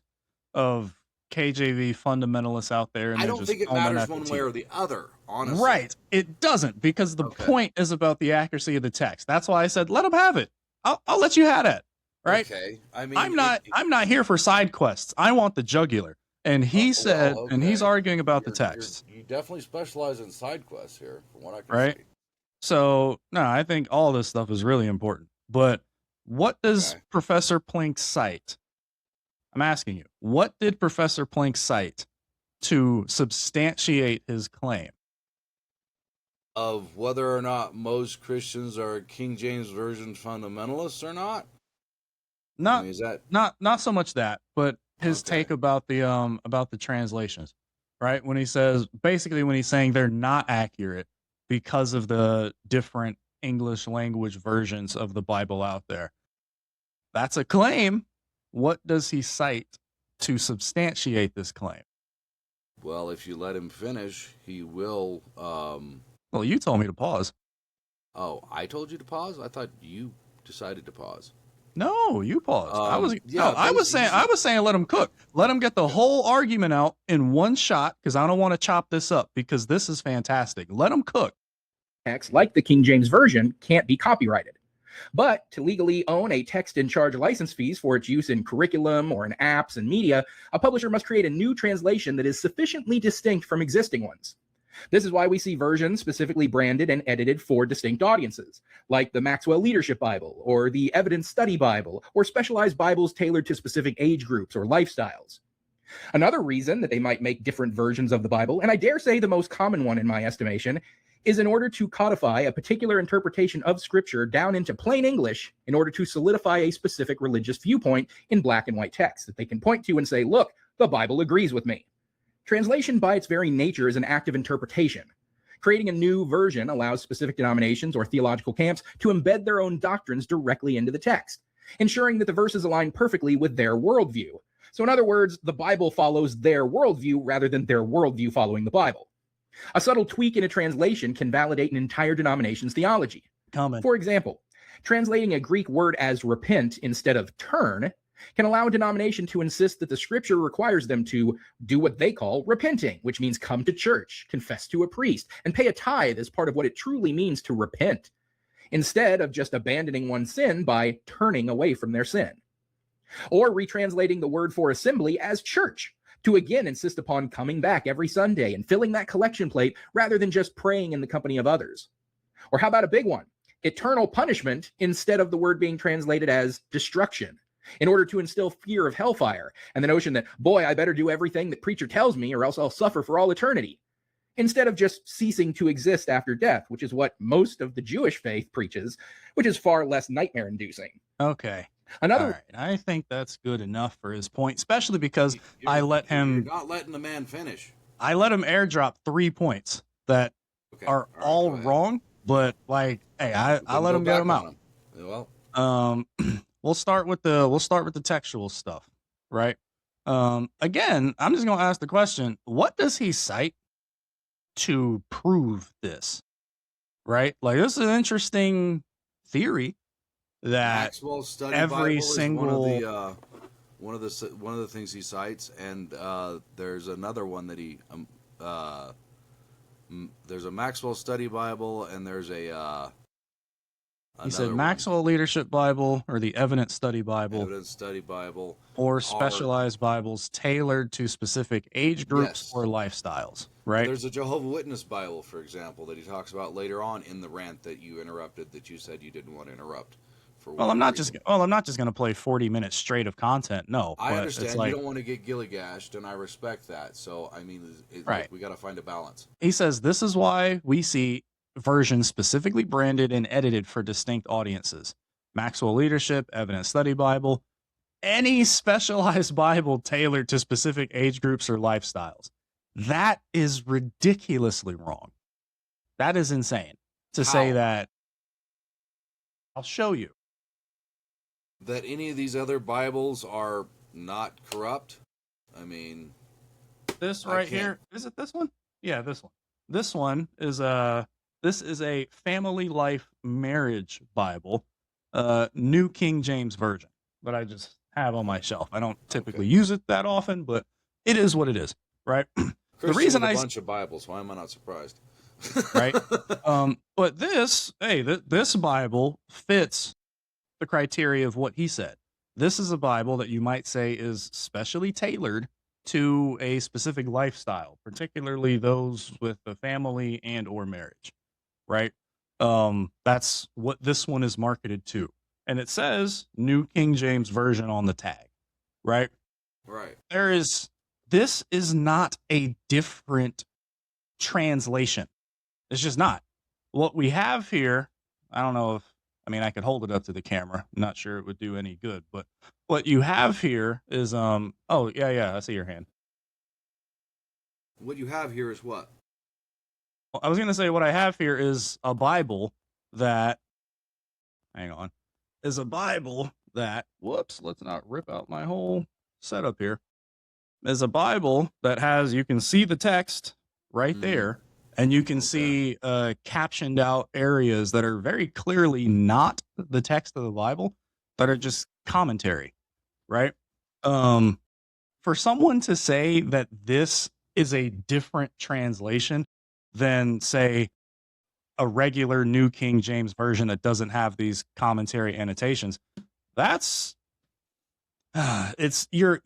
of KJV fundamentalists out there, and I don't think it matters one way or the other, honestly. Right, it doesn't, because the point is about the accuracy of the text. That's why I said let him have it. I'll let you have it. Right? Okay. I mean, I'm not here for side quests. I want the jugular. And he said, and he's arguing about the text. You definitely specialize in side quests here, from what I can see. So, no, I think all this stuff is really important. But what does Professor Plink cite? I'm asking you, what did Professor Plink cite to substantiate his claim? Of whether or not most Christians are King James Version fundamentalists or not? Not, I mean, not so much that, but his take about the translations, right? When he says, basically when he's saying they're not accurate because of the different English language versions of the Bible out there. That's a claim. What does he cite to substantiate this claim? Well, if you let him finish, he will. Well, you told me to pause. Oh, I told you to pause? I thought you decided to pause. No, you paused. I yeah, was saying let him cook. Let him get the whole argument out in one shot, because I don't want to chop this up, because this is fantastic. Let him cook. Text, like the King James Version, can't be copyrighted. But to legally own a text and charge license fees for its use in curriculum or in apps and media, a publisher must create a new translation that is sufficiently distinct from existing ones. This is why we see versions specifically branded and edited for distinct audiences, like the Maxwell Leadership Bible, or the Evidence Study Bible, or specialized Bibles tailored to specific age groups or lifestyles. Another reason that they might make different versions of the Bible, and I dare say the most common one in my estimation, is in order to codify a particular interpretation of Scripture down into plain English in order to solidify a specific religious viewpoint in black and white text that they can point to and say, look, the Bible agrees with me. Translation by its very nature is an act of interpretation. Creating a new version allows specific denominations or theological camps to embed their own doctrines directly into the text, ensuring that the verses align perfectly with their worldview. So in other words, the Bible follows their worldview rather than their worldview following the Bible. A subtle tweak in a translation can validate an entire denomination's theology. For example, translating a Greek word as repent instead of turn can allow a denomination to insist that the Scripture requires them to do what they call repenting, which means come to church, confess to a priest, and pay a tithe as part of what it truly means to repent, instead of just abandoning one's sin by turning away from their sin. Or retranslating the word for assembly as church, to again insist upon coming back every Sunday and filling that collection plate rather than just praying in the company of others. Or how about a big one? Eternal punishment instead of the word being translated as destruction, in order to instill fear of hellfire and the notion that, boy, I better do everything that preacher tells me or else I'll suffer for all eternity, instead of just ceasing to exist after death, which is what most of the Jewish faith preaches, which is far less nightmare-inducing. Okay. All right. I think that's good enough for his point, especially because I let him... You're not letting the man finish. I let him airdrop 3 points that are all wrong, but like, hey, I let him get them out. Well, we'll start with the textual stuff, right? Again, I'm just gonna ask the question: what does he cite to prove this? Right? Like, this is an interesting theory that Maxwell's study every Bible single is one of the things he cites, and there's another one that he there's a Maxwell Study Bible, and there's a he said Maxwell Leadership Bible, or the Evidence Study Bible, or specialized Bibles tailored to specific age groups or lifestyles, right? There's a Jehovah's Witness Bible, for example, that he talks about later on in the rant that you interrupted, that you said you didn't want to interrupt. Well, I'm not just going to play 40 minutes straight of content. No, I understand you don't want to get gilly-gashed, and I respect that. So, I mean, right. We got to find a balance. He says this is why we see versions specifically branded and edited for distinct audiences. Maxwell Leadership, Evidence Study Bible, any specialized Bible tailored to specific age groups or lifestyles. That is ridiculously wrong. That is insane to say that. I'll show you. That any of these other Bibles are not corrupt? I mean... This right here, is it this one? Yeah, this one. This one is a Family Life Marriage Bible, New King James Version, that I just have on my shelf. I don't typically use it that often, but it is what it is, right? The reason a bunch of Bibles, why am I not surprised? Right? But this Bible fits the criteria of what he said. This is a Bible that you might say is specially tailored to a specific lifestyle, particularly those with a family and or marriage, right? That's what this one is marketed to. And it says New King James Version on the tag, right? Right. This is not a different translation. It's just not. What we have here, I don't know if, I could hold it up to the camera. I'm not sure it would do any good, but what you have here is, oh, yeah, I see your hand. What you have here is what? Well, I was going to say what I have here is a Bible that, whoops, let's not rip out my whole setup here. is a Bible that has, you can see the text right there, and you can see captioned out areas that are very clearly not the text of the Bible, but are just commentary, right? For someone to say that this is a different translation than, say, a regular New King James version that doesn't have these commentary annotations, that's there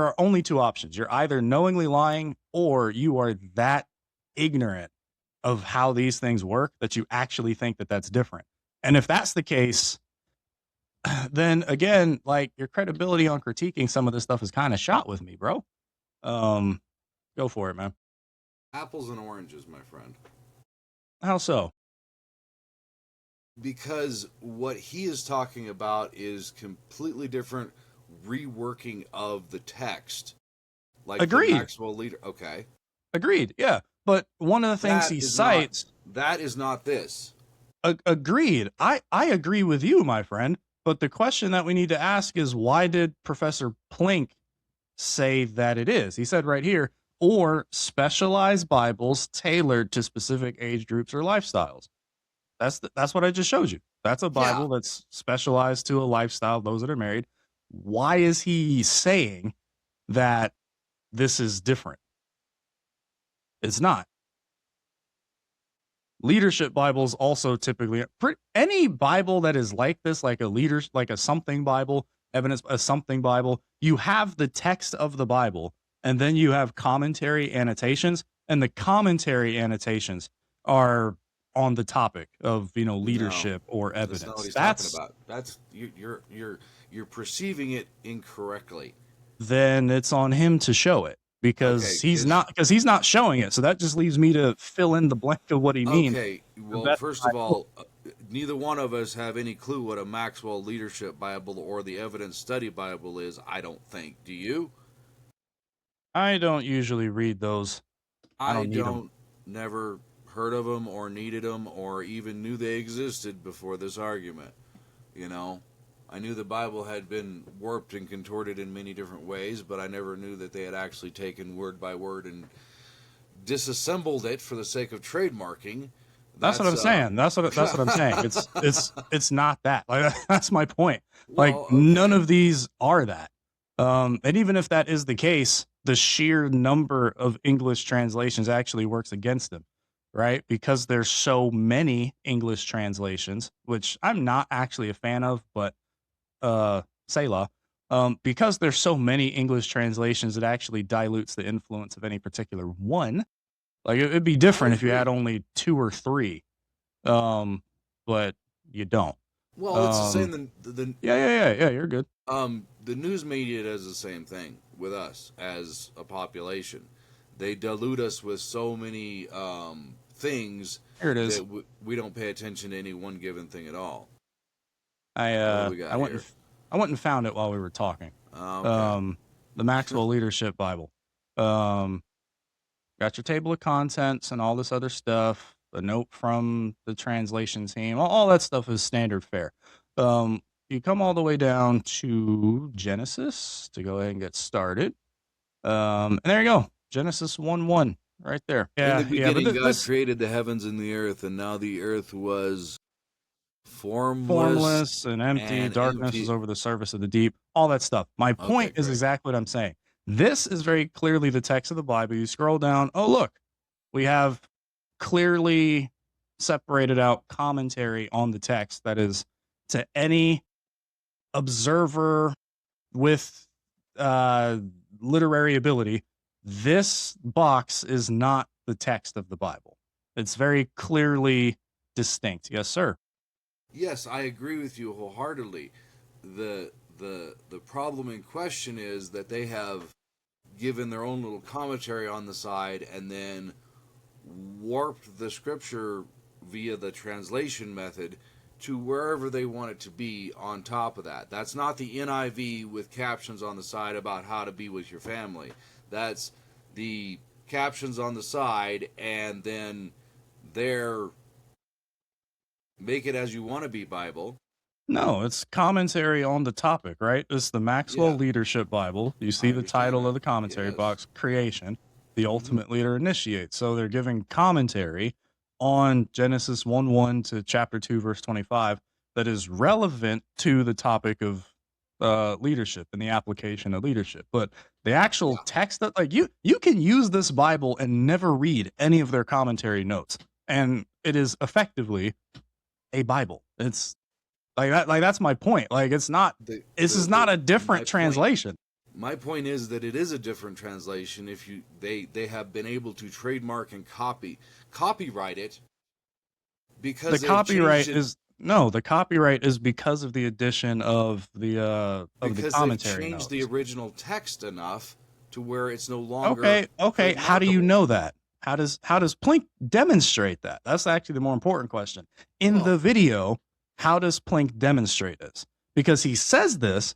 are only two options. You're either knowingly lying, or you are that ignorant of how these things work that you actually think that that's different. And if that's the case, then again, like, your credibility on critiquing some of this stuff is kind of shot with me, bro. Go for it, man. Apples and oranges, my friend. How so? Because what he is talking about is completely different reworking of the text. Like Agreed. the Maxwell leader. Okay. Agreed. Yeah. But one of the things he cites. That is not this. Agreed. I agree with you, my friend. But the question that we need to ask is, why did Professor Plink say that it is? He said right here, or specialized Bibles tailored to specific age groups or lifestyles. That's what I just showed you. That's a Bible that's specialized to a lifestyle, those that are married. Why is he saying that this is different? It's not. Leadership Bibles also typically, any Bible that is like this, like a something Bible, a something Bible, you have the text of the Bible, and then you have commentary annotations, and the commentary annotations are on the topic of, leadership or evidence. That's not what he's talking about. That's you're perceiving it incorrectly. Then it's on him to show it, because he's not showing it. So that just leaves me to fill in the blank of what he means. Okay, well, first of all, neither one of us have any clue what a Maxwell Leadership Bible or the Evidence Study Bible is, I don't think. Do you? I don't usually read those. I don't need them. Never heard of them or needed them or even knew they existed before this argument. I knew the Bible had been warped and contorted in many different ways, but I never knew that they had actually taken word by word and disassembled it for the sake of trademarking. That's what I'm saying. That's what I'm saying. It's not that. Like, that's my point. Like, none of these are that. And even if that is the case, the sheer number of English translations actually works against them, right? Because there's so many English translations, which I'm not actually a fan of, but Selah, because there's so many English translations, it actually dilutes the influence of any particular one. Like, it'd be different if you had only 2 or 3, but you don't. Well, it's the same. Yeah, you're good. The news media does the same thing with us as a population. They dilute us with so many things. Here it is. That we don't pay attention to any one given thing at all. I went and found it while we were talking. Okay. The Maxwell Leadership Bible. Got your table of contents and all this other stuff. A note from the translation team. All that stuff is standard fare. You come all the way down to Genesis to go ahead and get started. And there you go. Genesis 1:1 right there. Yeah, in the beginning, God created the heavens and the earth, and now the earth was formless and empty. Darkness is over the surface of the deep. All that stuff. My point is exactly what I'm saying. This is very clearly the text of the Bible. You scroll down. Oh, look. We have clearly separated out commentary on the text that is, to any observer with literary ability, this box is not the text of the Bible. It's very clearly distinct. Yes, sir. Yes, I agree with you wholeheartedly. The problem in question is that they have given their own little commentary on the side and then warped the scripture via the translation method to wherever they want it to be on top of that. That's not the NIV with captions on the side about how to be with your family. That's the captions on the side and then their Make It As You Want to Be Bible, No, it's commentary on the topic, right? It's the Maxwell Yeah, Leadership Bible. You I see the understand title of that. the commentary Yes. box, Creation. The Hmm. ultimate leader initiates. So they're giving commentary on Genesis 1:1 to chapter 2, verse 25, that is relevant to the topic of leadership and the application of leadership. But the actual Yeah. text that, like, you can use this Bible and never read any of their commentary notes. And it is effectively a Bible. It's like that, like that's my point. Like it's not, this is not a different My point. translation. My point is that it is a different translation. If they have been able to trademark and copyright it The because they've copyright changed it is no, the copyright is because of the addition of the because they've commentary changed the notes. original text enough to where it's no longer Okay. How do you trademarkable. know that? How does Plink demonstrate that? That's actually the more important question. In Well, the video, how does Plink demonstrate this? Because he says this,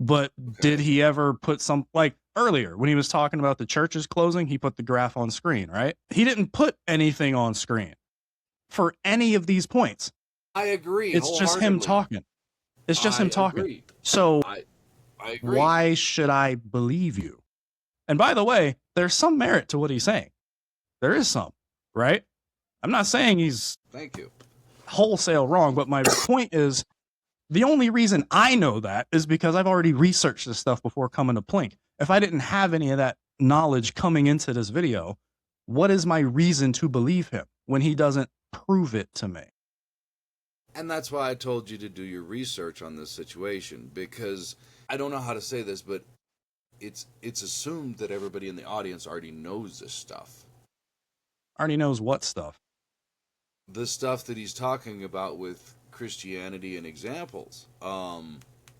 but did okay. he ever put some, like earlier when he was talking about the churches closing, he put the graph on screen, right? He didn't put anything on screen for any of these points. I agree It's just him wholeheartedly. talking. It's just him I talking. agree. So I agree. why should I believe you? And by the way, there's some merit to what he's saying. There is some, right? I'm not saying he's Thank you. wholesale wrong, but my point is the only reason I know that is because I've already researched this stuff before coming to Plink. If I didn't have any of that knowledge coming into this video, what is my reason to believe him when he doesn't prove it to me? And that's why I told you to do your research on this situation, because I don't know how to say this, but it's assumed that everybody in the audience already knows this stuff. Already knows what stuff. The stuff that he's talking about with Christianity and examples.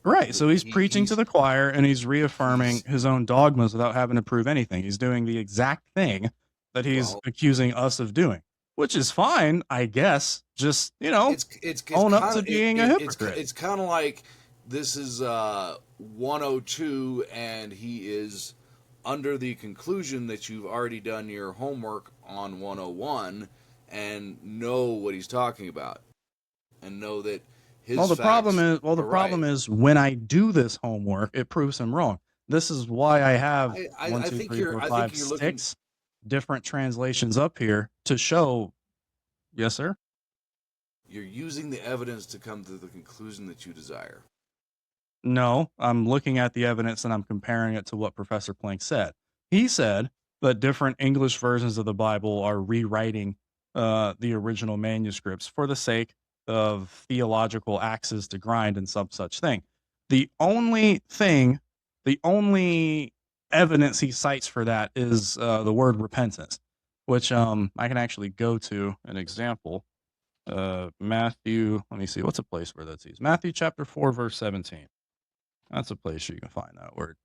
Right. So he's He, preaching to the choir and he's reaffirming his own dogmas without having to prove anything. He's doing the exact thing that he's well, accusing us of doing, which is fine, I guess. Just, it's own up kind to of being a hypocrite. it's kind of like this is 102, and he is under the conclusion that you've already done your homework on 101 and know what he's talking about and know that his Well, the problem facts is, are problem right. is when I do this homework, it proves him wrong. This is why I have one, I two, think three, you're four, I think five, you're looking six different translations up here to show. Yes, sir. you're using the evidence to come to the conclusion that you desire. No, I'm looking at the evidence and I'm comparing it to what Professor Plink said. He said that different English versions of the Bible are rewriting the original manuscripts for the sake of theological axes to grind and some such thing. The only thing, the only evidence he cites for that is the word repentance, which I can actually go to an example. Matthew, let me see, what's a place where that's used? Matthew chapter 4, verse 17. That's a place you can find that word.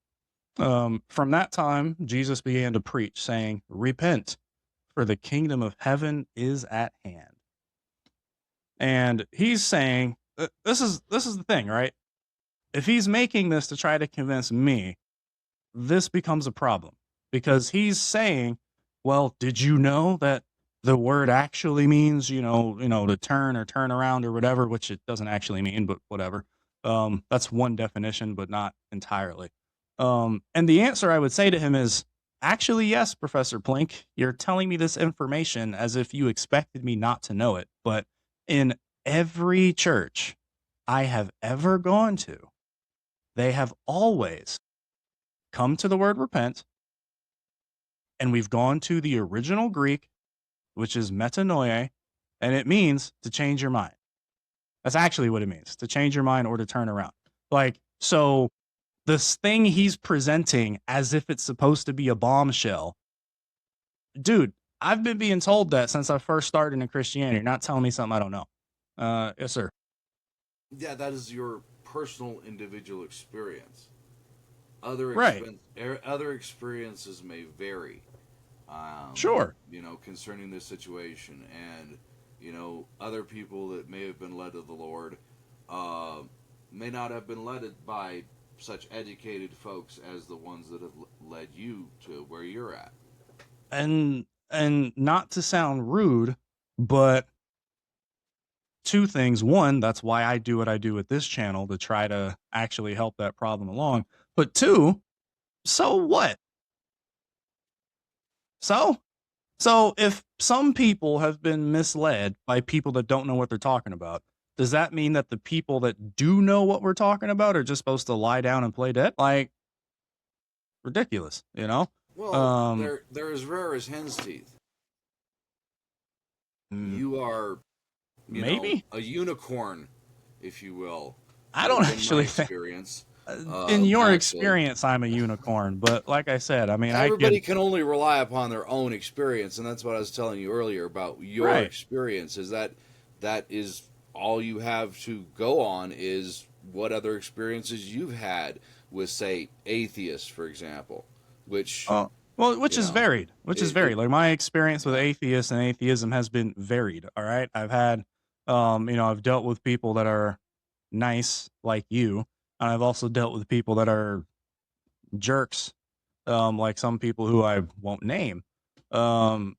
From that time, Jesus began to preach, saying, "Repent, for the kingdom of heaven is at hand." And he's saying, this is the thing, right? If he's making this to try to convince me, this becomes a problem because he's saying, "Well, did you know that the word actually means, to turn or turn around or whatever," which it doesn't actually mean, but whatever. That's one definition, but not entirely. And the answer I would say to him is, actually, yes, Professor Plink, you're telling me this information as if you expected me not to know it. But in every church I have ever gone to, they have always come to the word repent, and we've gone to the original Greek, which is metanoia, and it means to change your mind. That's actually what it means, to change your mind or to turn around. Like, so this thing he's presenting as if it's supposed to be a bombshell. Dude, I've been being told that since I first started in Christianity. You're not telling me something I don't know. Yes, sir. Yeah, that is your personal individual experience. Right. Other experiences may vary. Sure. Concerning this situation, and other people that may have been led to the Lord may not have been led by such educated folks as the ones that have led you to where you're at. And not to sound rude, but two things. One, that's why I do what I do with this channel, to try to actually help that problem along. But two, so what? So if some people have been misled by people that don't know what they're talking about, does that mean that the people that do know what we're talking about are just supposed to lie down and play dead? Like, ridiculous, you know? Well, they're as rare as hen's teeth. You are, maybe a unicorn, if you will. I don't in actually my think. experience. In your actually, experience, I'm a unicorn, but like I said, I mean, everybody can only rely upon their own experience, and that's what I was telling you earlier about your Right. experience. Is that is all you have to go on, is what other experiences you've had with, say, atheists, for example, which which is varied. Like, my experience with atheists and atheism has been varied. All right, I've had, I've dealt with people that are nice like you, and I've also dealt with people that are jerks, like some people who I won't name. Like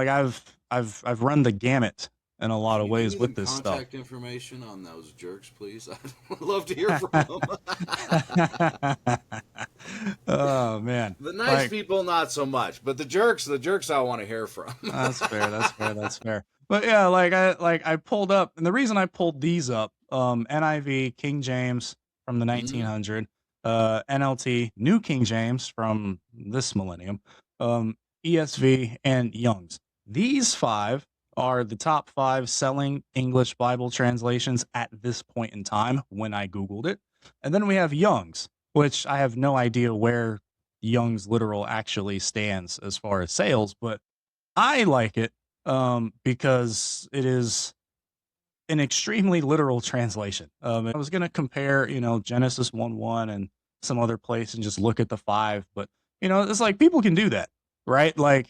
I've run the gamut in a lot of ways with this stuff. Contact information on those jerks, please. I'd love to hear from them. Oh man, the nice people not so much, but the jerks I want to hear from. That's fair. But yeah, I pulled up, and the reason I pulled these up, NIV, King James from the 1900, NLT, New King James from this millennium, ESV, and Young's. These 5 are the top 5 selling English Bible translations at this point in time when I Googled it. And then we have Young's, which I have no idea where Young's literal actually stands as far as sales, but I like it because it is an extremely literal translation. I was going to compare, Genesis 1:1 and some other place and just look at the 5, but it's like people can do that, right? Like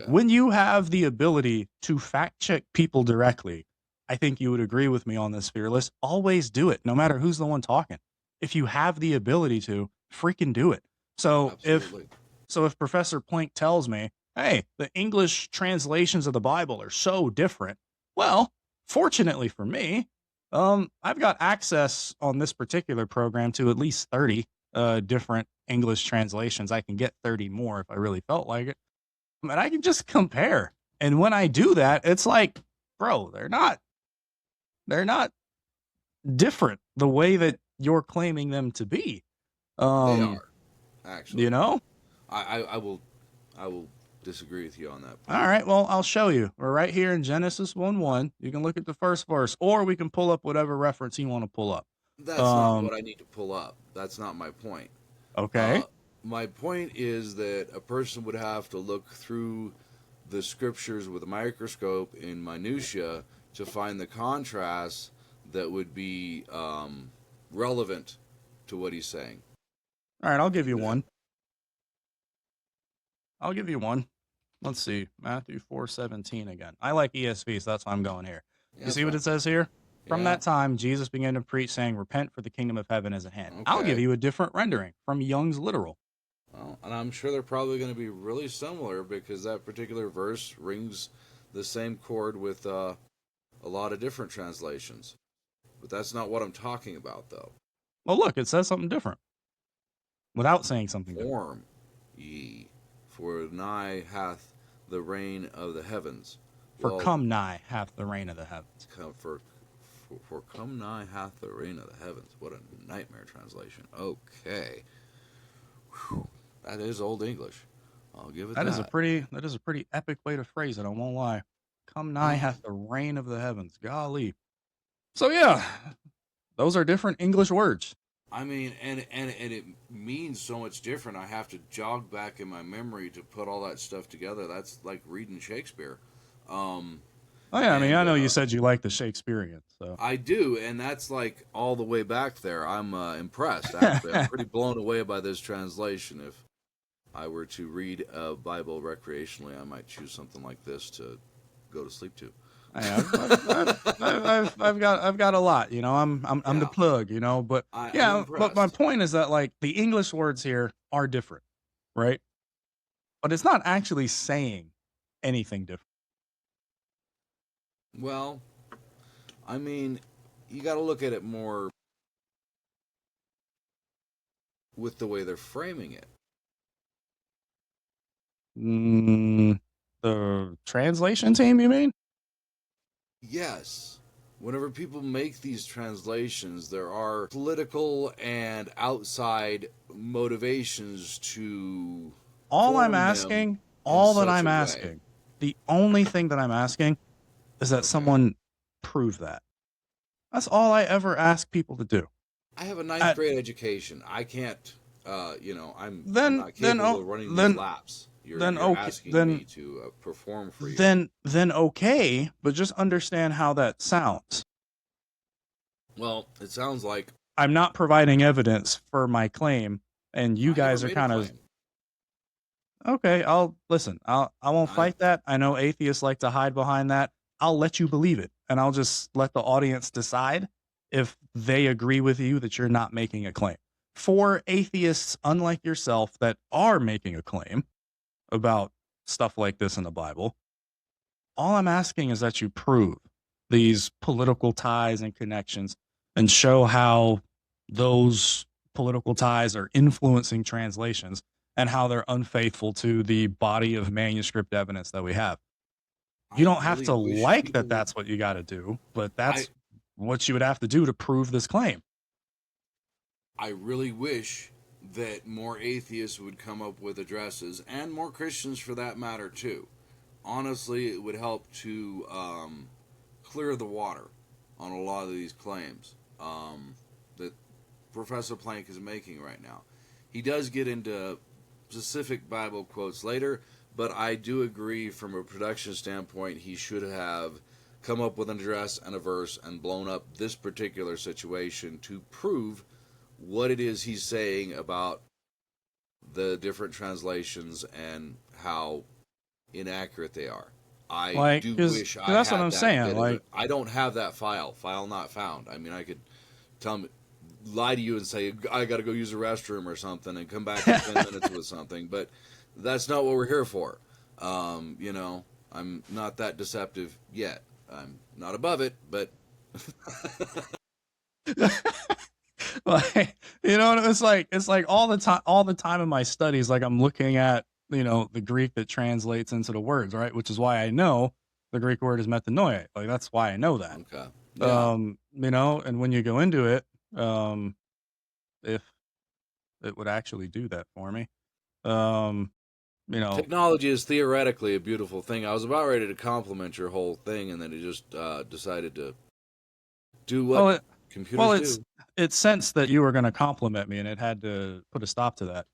when you have the ability to fact check people directly, I think you would agree with me on this, Fearless. Always do it, no matter who's the one talking. If you have the ability to, freaking do it. So if Professor Plink tells me, hey, the English translations of the Bible are so different, well, fortunately for me, I've got access on this particular program to at least 30 different English translations. I can get 30 more if I really felt like it. And I can just compare. And when I do that, it's like, bro, they're not different the way that you're claiming them to be. They are, actually. I will disagree with you on that point. All right, well, I'll show you. We're right here in Genesis 1:1. You can look at the first verse, or we can pull up whatever reference you want to pull up. That's not what I need to pull up. That's not my point. Okay. My point is that a person would have to look through the scriptures with a microscope in minutia to find the contrasts that would be relevant to what he's saying. All right, I'll give you one. Let's see, Matthew 4:17 again. I like ESV, so that's why I'm going here. You see what it says here? From that time, Jesus began to preach, saying, repent, for the kingdom of heaven is at hand. Okay. I'll give you a different rendering from Young's literal. Well, and I'm sure they're probably going to be really similar because that particular verse rings the same chord with a lot of different translations. But that's not what I'm talking about, though. Well, look, it says something different without saying something different. Form ye, for nigh hath the reign of the heavens. For come nigh hath the reign of the heavens. For come nigh hath the reign of the heavens. What a nightmare translation. Okay. Whew. That is Old English. I'll give it that. That is a pretty epic way to phrase it, I won't lie. Come nigh hath the reign of the heavens. Golly. So yeah, those are different English words. I mean, and it means so much different. I have to jog back in my memory to put all that stuff together. That's like reading Shakespeare. Oh yeah, I mean, I know you said you like the Shakespearean, so I do, and that's like all the way back there. I'm impressed. Actually, I'm pretty blown away by this translation. If I were to read a Bible recreationally, I might choose something like this to go to sleep to. I've got a lot, I'm the plug, but but my point is that like the English words here are different, right? But it's not actually saying anything different. Well, I mean, you got to look at it more with the way they're framing it. The translation team, you mean? Yes. Whenever people make these translations, there are political and outside motivations to All I'm form them asking, in all that such I'm a way. asking, the only thing that I'm asking is that Okay. someone prove that. That's all I ever ask people to do. I have a ninth grade education. I can't, I'm Then, not then, capable of running these laps. You're okay, asking me to perform for you. then okay, but just understand how that sounds. Well, it sounds like I'm not providing evidence for my claim, and you I never guys are made a kind of claim. okay. I won't fight that. I know atheists like to hide behind that. I'll let you believe it, and I'll just let the audience decide if they agree with you that you're not making a claim. For atheists, unlike yourself, that are making a claim about stuff like this in the Bible, all I'm asking is that you prove these political ties and connections and show how those political ties are influencing translations and how they're unfaithful to the body of manuscript evidence that we have. You don't have to like that that's what you got to do, but that's what you would have to do to prove this claim. I really wish that more atheists would come up with addresses, and more Christians for that matter too. Honestly, it would help to clear the water on a lot of these claims that Professor Plink is making right now. He does get into specific Bible quotes later, but I do agree from a production standpoint he should have come up with an address and a verse and blown up this particular situation to prove what it is he's saying about the different translations and how inaccurate they are. I do wish I that's had what I'm that saying. bit of Like, it. I don't have that file not found. I mean, I could lie to you and say I got to go use the restroom or something and come back in 10 minutes with something, but that's not what we're here for. I'm not that deceptive yet. I'm not above it, but like, it's like all the time in my studies, like I'm looking at, the Greek that translates into the words, right? Which is why I know the Greek word is metanoia. Like, that's why I know that. okay. Yeah. And when you go into it, if it would actually do that for me, technology is theoretically a beautiful thing. I was about ready to compliment your whole thing, and then it just decided to do what computers do. It sensed that you were going to compliment me, and it had to put a stop to that.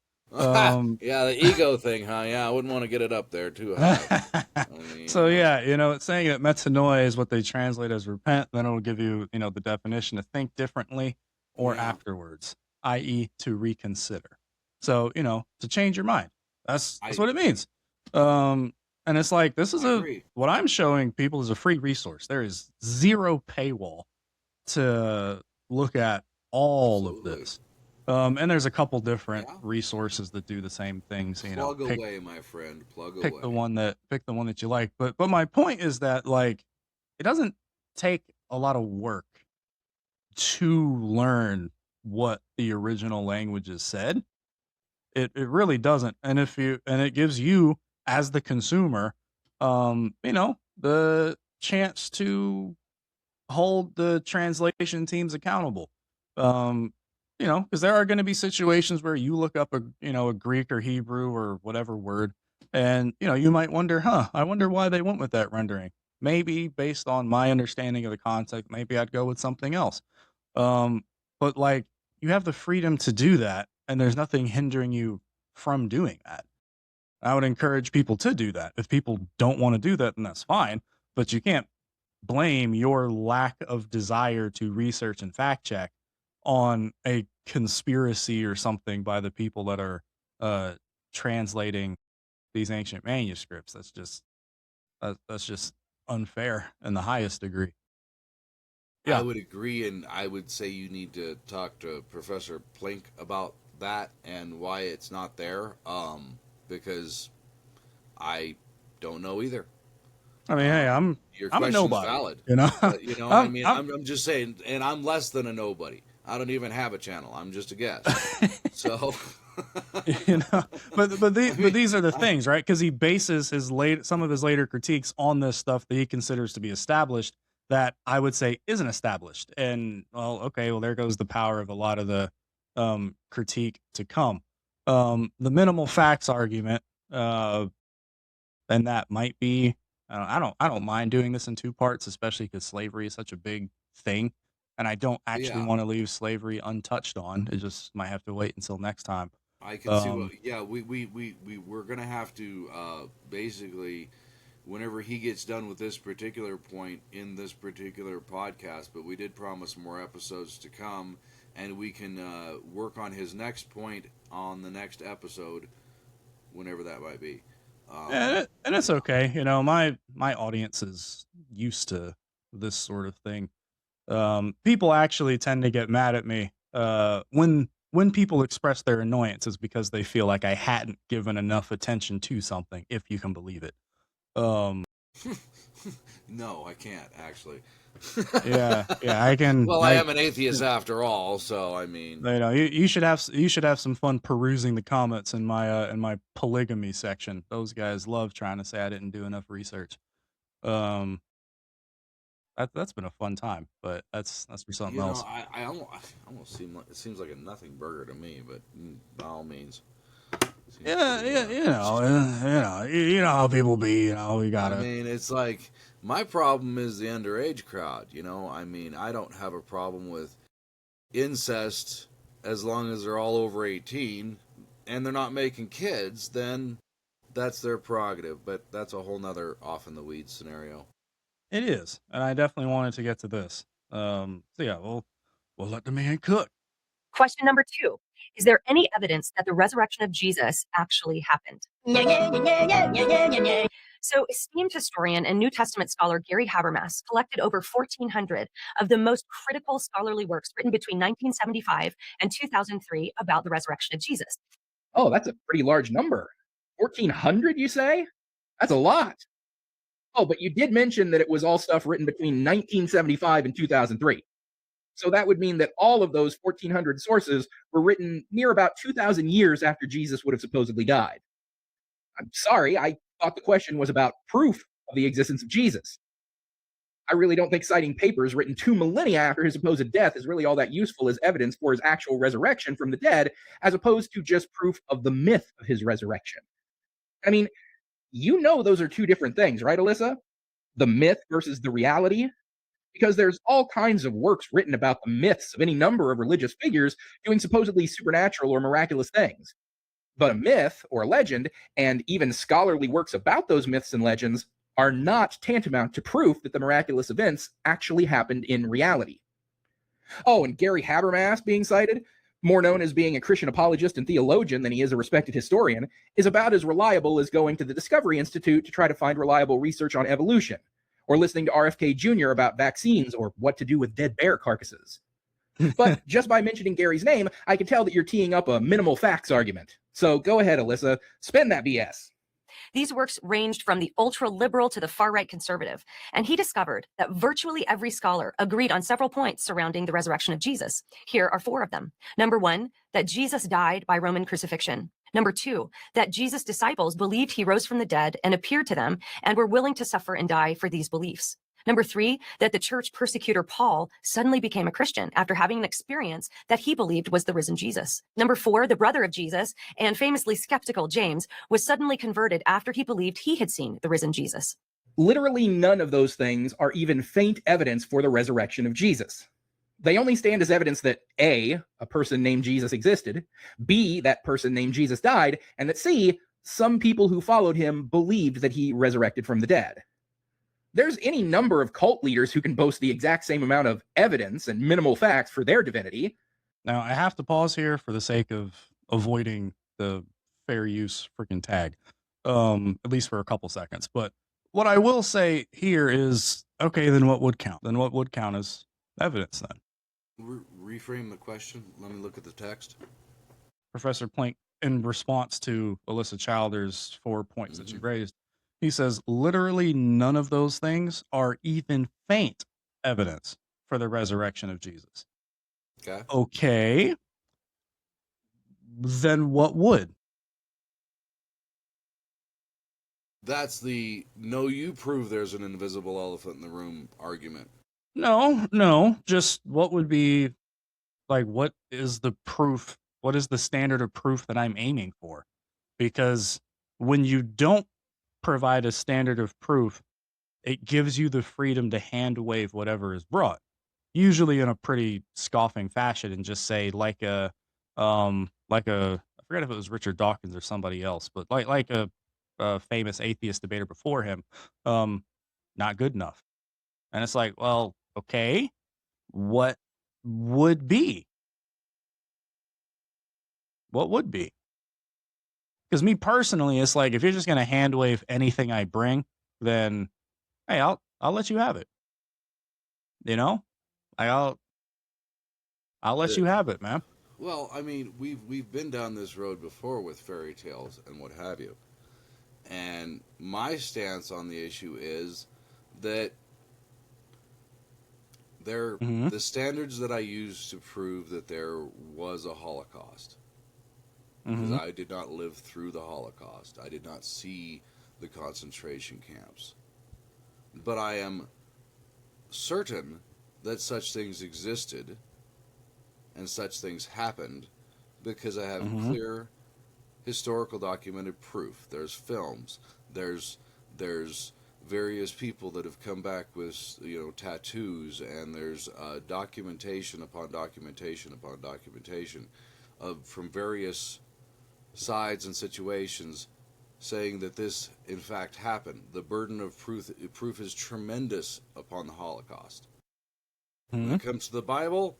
Yeah, the ego thing, huh? Yeah, I wouldn't want to get it up there too high. So yeah, it's saying that metanoia is what they translate as repent. Then it'll give you, the definition to think differently or afterwards, i.e., to reconsider. So to change your mind. That's what it means. And it's like this is what I'm showing people is a free resource. There is zero paywall to look at all of this. And there's a couple different resources that do the same things. Plug away, my friend. Plug away. Pick the one that you like. But my point is that, like, it doesn't take a lot of work to learn what the original languages said. It really doesn't. And it gives you as the consumer, the chance to hold the translation teams accountable. Because there are going to be situations where you look up a Greek or Hebrew or whatever word, and you might wonder, I wonder why they went with that rendering. Maybe based on my understanding of the context, maybe I'd go with something else. But like, you have the freedom to do that, and there's nothing hindering you from doing that. I would encourage people to do that. If people don't want to do that, then that's fine. But you can't blame your lack of desire to research and fact check on a conspiracy or something by the people that are translating these ancient manuscripts. That's just unfair in the highest degree. Yeah. I would agree, and I would say you need to talk to Professor Plink about that and why it's not there, because I don't know either. I mean, hey, Your I'm a question's nobody, valid. you know. But, I mean, I'm I'm just saying, and I'm less than a nobody. I don't even have a channel. I'm just a guest. So, you know, I mean, these are the I, things, right? Because he bases some of his later critiques on this stuff that he considers to be established that I would say isn't established. And well, okay, well there goes the power of a lot of the critique to come. The minimal facts argument, and that might be. I don't mind doing this in two parts, especially because slavery is such a big thing, and I don't actually yeah, want to leave slavery untouched on. It just might have to wait until next time. I can see what. Um, Yeah, we're gonna have to basically, whenever he gets done with this particular point in this particular podcast, but we did promise more episodes to come, and we can work on his next point on the next episode, whenever that might be. and it's okay. You know, my audience is used to this sort of thing. People actually tend to get mad at me when people express their annoyance is because they feel like I hadn't given enough attention to something, if you can believe it. Um, No, I can't actually. yeah, I can. Well, I am an atheist after all, so I mean, You know, you should have some fun perusing the comments in my polygamy section. Those guys love trying to say I didn't do enough research. Um, that's been a fun time, but that's for something else. I almost seem like it seems like a nothing burger to me, but by all means, seems Yeah, pretty, yeah, you know how people be. You know, we I gotta. mean, it's like my problem is the underage crowd. I mean, I don't have a problem with incest as long as they're all over 18 and they're not making kids. Then that's their prerogative. But that's a whole nother off in the weeds scenario. It is, and I definitely wanted to get to this. So yeah, we'll let the man cook. Question number 2. Is there any evidence that the resurrection of Jesus actually happened? So, esteemed historian and New Testament scholar Gary Habermas collected over 1,400 of the most critical scholarly works written between 1975 and 2003 about the resurrection of Jesus. Oh, that's a pretty large number. 1,400, you say? That's a lot. Oh, but you did mention that it was all stuff written between 1975 and 2003. So that would mean that all of those 1,400 sources were written near about 2,000 years after Jesus would have supposedly died. I'm sorry, I thought the question was about proof of the existence of Jesus. I really don't think citing papers written 2 millennia after his supposed death is really all that useful as evidence for his actual resurrection from the dead, as opposed to just proof of the myth of his resurrection. I mean, you know those are two different things, right, Alyssa? The myth versus the reality? Because there's all kinds of works written about the myths of any number of religious figures doing supposedly supernatural or miraculous things. But a myth or a legend, and even scholarly works about those myths and legends, are not tantamount to proof that the miraculous events actually happened in reality. Oh, and Gary Habermas being cited, more known as being a Christian apologist and theologian than he is a respected historian, is about as reliable as going to the Discovery Institute to try to find reliable research on evolution, or listening to RFK Jr. about vaccines or what to do with dead bear carcasses. But just by mentioning Gary's name, I can tell that you're teeing up a minimal facts argument. So go ahead, Alyssa, spin that BS. These works ranged from the ultra liberal to the far right conservative, and he discovered that virtually every scholar agreed on several points surrounding the resurrection of Jesus. Here are 4 of them. Number 1, that Jesus died by Roman crucifixion. Number 2, that Jesus' disciples believed he rose from the dead and appeared to them and were willing to suffer and die for these beliefs. Number 3, that the church persecutor Paul suddenly became a Christian after having an experience that he believed was the risen Jesus. Number 4, the brother of Jesus and famously skeptical James was suddenly converted after he believed he had seen the risen Jesus. Literally none of those things are even faint evidence for the resurrection of Jesus. They only stand as evidence that A, a person named Jesus existed, B, that person named Jesus died, and that C, some people who followed him believed that he resurrected from the dead. There's any number of cult leaders who can boast the exact same amount of evidence and minimal facts for their divinity. Now I have to pause here for the sake of avoiding the fair use freaking tag, at least for a couple seconds. But what I will say here is, okay, then what would count? Then what would count as evidence then? Reframe the question. Let me look at the text. Professor Plink, in response to Alisa Childers' 4 points that you raised, He says literally none of those things are even faint evidence for the resurrection of Jesus. Okay. Okay. Then what would? That's the no, you prove there's an invisible elephant in the room argument. No. Just what would be, like, what is the proof? What is the standard of proof that I'm aiming for? Because when you don't provide a standard of proof, it gives you the freedom to hand wave whatever is brought, usually in a pretty scoffing fashion, and just say I forget if it was Richard Dawkins or somebody else, but like a famous atheist debater before him, not good enough. And it's like, well, okay, what would be? What would be? Because me personally, it's like if you're just gonna hand wave anything I bring, then hey, I'll let you have it. You know, like, I'll let you have it, man. Well, I mean, we've been down this road before with fairy tales and what have you. And my stance on the issue is that Mm-hmm. the standards that I use to prove that there was a Holocaust, because Mm-hmm. I did not live through the Holocaust. I did not see the concentration camps. But I am certain that such things existed and such things happened because I have Mm-hmm. clear historical documented proof. There's films. There's various people that have come back with tattoos, and there's documentation upon documentation upon documentation from various sides and situations saying that this in fact happened. The burden of proof is tremendous upon the Holocaust. When Mm-hmm. it comes to the Bible,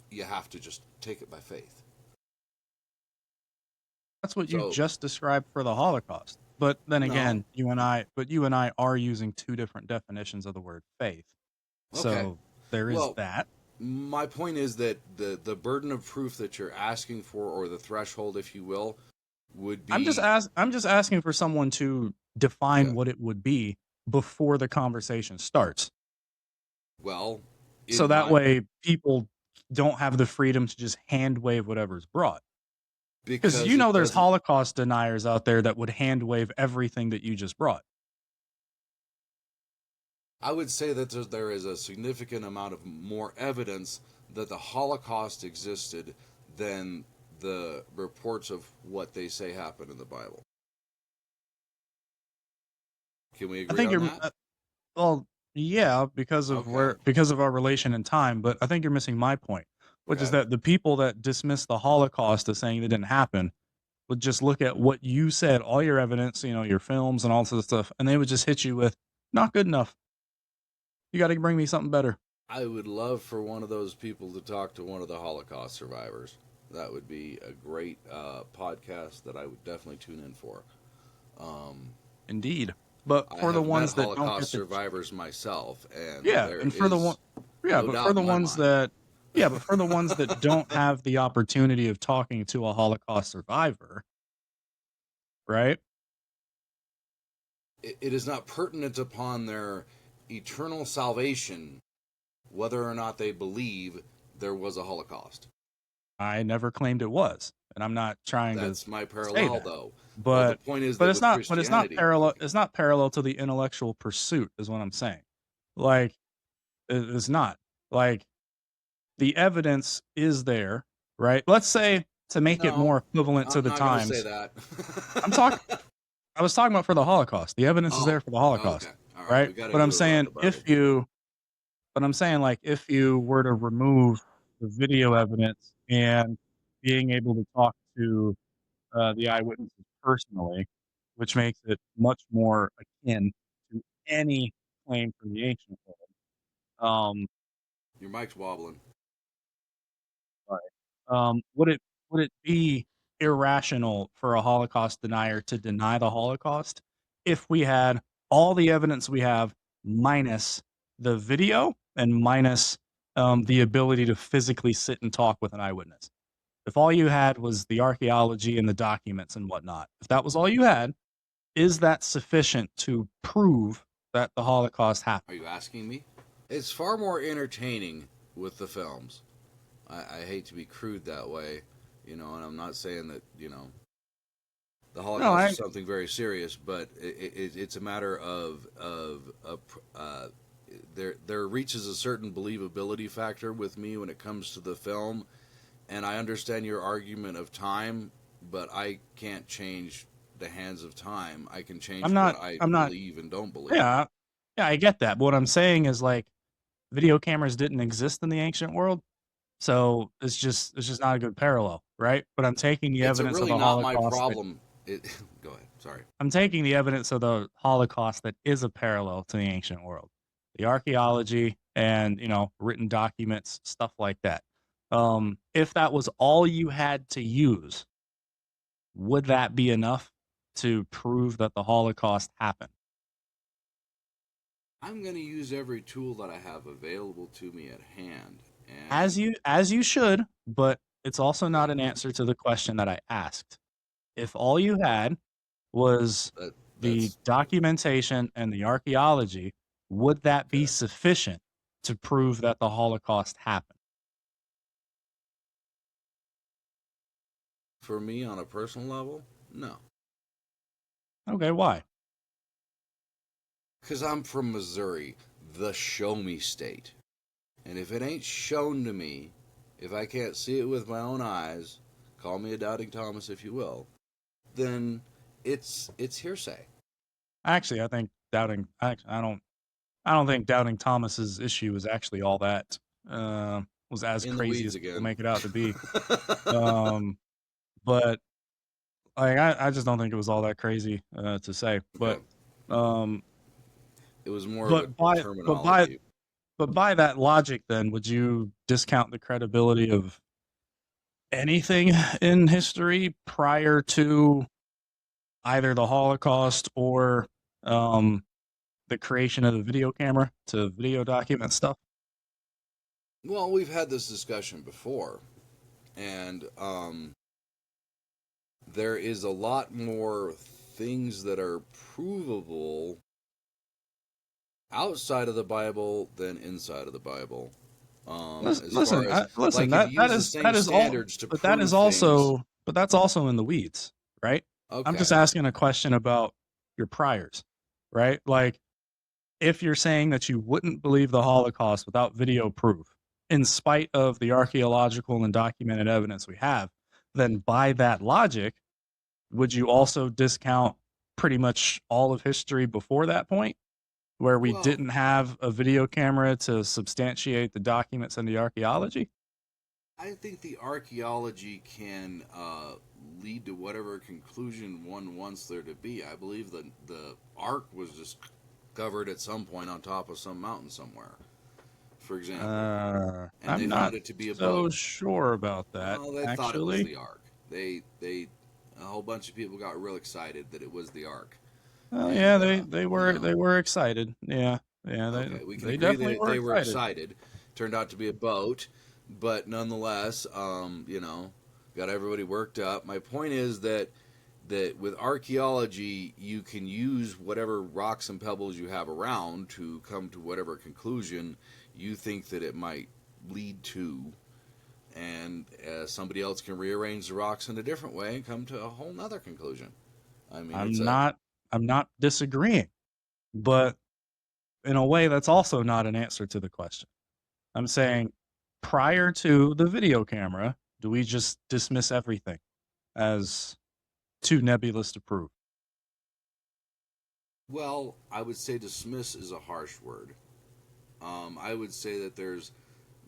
you have to just take it by faith. That's what you So just described for the Holocaust. But then no, again, you and I are using two different definitions of the word faith. okay. So there is Well, that. my point is that the burden of proof that you're asking for, or the threshold, if you will, would be I'm just asking for someone to define okay. what it would be before the conversation starts. Well, So in that my way people don't have the freedom to just hand wave whatever's brought. Because because it there's doesn't. Holocaust deniers out there that would hand wave everything that you just brought. I would say that there is a significant amount of more evidence that the Holocaust existed than the reports of what they say happened in the Bible. Can we I agree think on you're that? well, yeah, Okay. because of our relation in time, but I think you're missing my point, which is Okay. that the people that dismiss the Holocaust as saying it didn't happen would just look at what you said, all your evidence, your films and all this other stuff, and they would just hit you with not good enough. You got to bring me something better. I would love for one of those people to talk to one of the Holocaust survivors. That would be a great podcast that I would definitely tune in for. Um, Indeed. But I for the have met ones that don't Holocaust get the survivors myself, and yeah, there and for the one is yeah, no but for doubt the in my ones mind. that yeah, but for the ones that don't have the opportunity of talking to a Holocaust survivor, right? It is not pertinent upon their eternal salvation whether or not they believe there was a Holocaust. I never claimed it was, and I'm not trying to That's my say parallel, that. though. Well, the But point is but that it's with not Christianity, parallel okay, it's not parallel to the intellectual pursuit is what I'm saying. Like it's not. Like the evidence is there, right? Let's say to make it no, more equivalent to I'm the not going to say times. that. I'm talking I was talking about for the Holocaust. The evidence is there Oh, for the Holocaust, okay, all right. right? We got to But I'm do it around saying the Bible. like if you were to remove the video evidence and being able to talk to the eyewitnesses personally, which makes it much more akin to any claim from the ancient world. Um, Your mic's wobbling. Right. Would it be irrational for a Holocaust denier to deny the Holocaust if we had all the evidence we have minus the video and minus the ability to physically sit and talk with an eyewitness? If all you had was the archaeology and the documents and whatnot, if that was all you had, is that sufficient to prove that the Holocaust happened? Are you asking me? It's far more entertaining with the films. I hate to be crude that way, and I'm not saying that, the No, Holocaust is something very serious, but it's a matter of there reaches a certain believability factor with me when it comes to the film, and I understand your argument of time, but I can't change the hands of time. I can change I'm not. what I I'm not. believe and don't believe. Yeah, yeah, I get that. But what I'm saying is, like, video cameras didn't exist in the ancient world, so it's just not a good parallel, right? But I'm taking the It's evidence of really the not my Holocaust. problem. Go ahead. Sorry. I'm taking the evidence of the Holocaust that is a parallel to the ancient world, the archaeology and written documents, stuff like that. If that was all you had to use, would that be enough to prove that the Holocaust happened? I'm going to use every tool that I have available to me at hand. As you should, but it's also not an answer to the question that I asked. If all you had was the documentation and the archaeology, would that be sufficient to prove that the Holocaust happened? For me, on a personal level, no. Okay, why? Because I'm from Missouri, the show me state. And if it ain't shown to me, if I can't see it with my own eyes, call me a doubting Thomas if you will, then it's hearsay. Actually, I think doubting. I don't think doubting Thomas's issue is actually all that was as In the crazy weeds as people again. make it out to be. But like I just don't think it was all that crazy to say. But it was more of a terminology. But by that logic, then, would you discount the credibility of anything in history prior to either the Holocaust or the creation of the video camera to video document stuff? Well, we've had this discussion before, and there is a lot more things that are provable outside of the Bible than inside of the Bible. Listen, like that is standards all, but that is also, but that's also in the weeds, right? Okay. I'm just asking a question about your priors, right? Like, if you're saying that you wouldn't believe the Holocaust without video proof, in spite of the archaeological and documented evidence we have, then by that logic, would you also discount pretty much all of history before that point, where we didn't have a video camera to substantiate the documents and the archaeology? I think the archaeology can lead to whatever conclusion one wants there to be. I believe that the Ark was discovered at some point on top of some mountain somewhere, for example. And I'm not so sure about that. Well, they thought it was the Ark. A whole bunch of people got real excited that it was the Ark. Oh yeah, they were excited. Yeah, we can they agree definitely that they were excited. Turned out to be a boat, but nonetheless, got everybody worked up. My point is that with archaeology, you can use whatever rocks and pebbles you have around to come to whatever conclusion you think that it might lead to, and somebody else can rearrange the rocks in a different way and come to a whole nother conclusion. I mean, I'm not disagreeing, but in a way, that's also not an answer to the question. I'm saying, prior to the video camera, do we just dismiss everything as too nebulous to prove? Well, I would say dismiss is a harsh word. I would say that there's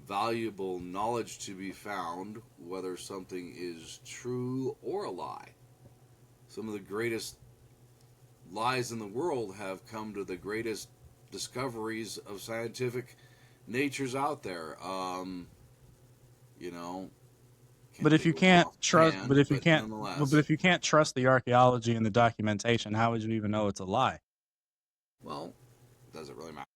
valuable knowledge to be found, whether something is true or a lie. Some of the greatest lies in the world have come to the greatest discoveries of scientific natures out there. But if you can't trust, but if you can't trust the archaeology and the documentation, how would you even know it's a lie? Well, does it really matter?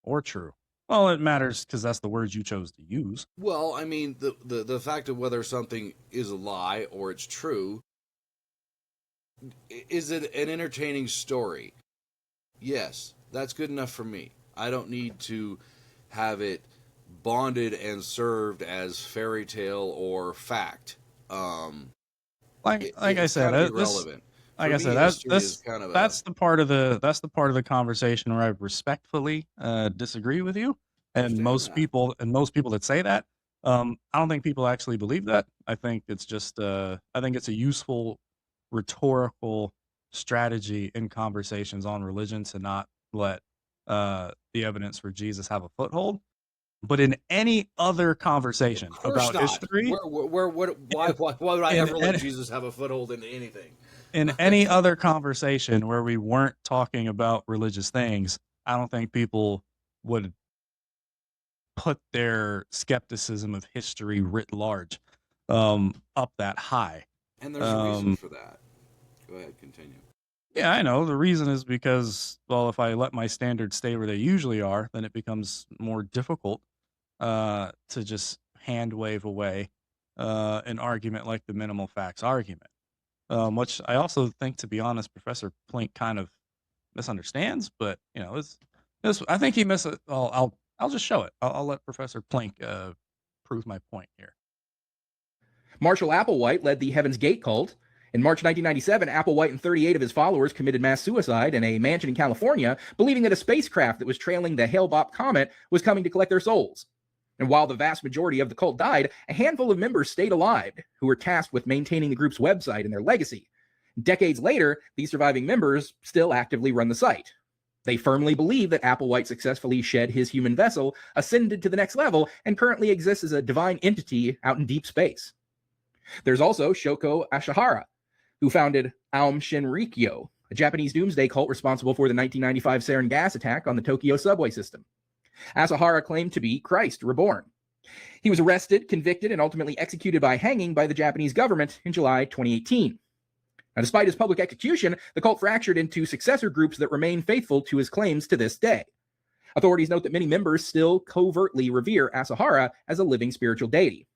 Or true? Well, it matters because that's the words you chose to use. Well, I mean, the fact of whether something is a lie or it's true Is it an entertaining story? Yes, that's good enough for me. I don't need to have it bonded and served as fairy tale or fact. Like I It's said, kind of this irrelevant. like For I me, said, that history is this kind of a that's the part of the conversation where I respectfully disagree with you. And understand that. most people that say that, I don't think people actually believe that. I think it's just I think it's a useful rhetorical strategy in conversations on religion to not let the evidence for Jesus have a foothold. But in any other Of conversation course about not. history, Why would I in, ever let in Jesus have a foothold into anything? in any other conversation where we weren't talking about religious things, I don't think people would put their skepticism of history writ large up that high. And there's a reason for that. Go ahead, continue. Yeah, I know. The reason is because, well, if I let my standards stay where they usually are, then it becomes more difficult to just hand wave away an argument like the minimal facts argument. Which I also think, to be honest, Professor Plink kind of misunderstands. But you know, it's I think he miss it. I'll just show it. I'll let Professor Plink prove my point here. Marshall Applewhite led the Heaven's Gate cult. In March 1997, Applewhite and 38 of his followers committed mass suicide in a mansion in California, believing that a spacecraft that was trailing the Hale-Bopp comet was coming to collect their souls. And while the vast majority of the cult died, a handful of members stayed alive, who were tasked with maintaining the group's website and their legacy. Decades later, these surviving members still actively run the site. They firmly believe that Applewhite successfully shed his human vessel, ascended to the next level, and currently exists as a divine entity out in deep space. There's also Shoko Asahara, who founded Aum Shinrikyo, a Japanese doomsday cult responsible for the 1995 sarin gas attack on the Tokyo subway system. Asahara claimed to be Christ reborn. He was arrested, convicted, and ultimately executed by hanging by the Japanese government in July 2018. Now, despite his public execution, the cult fractured into successor groups that remain faithful to his claims to this day. Authorities note that many members still covertly revere Asahara as a living spiritual deity.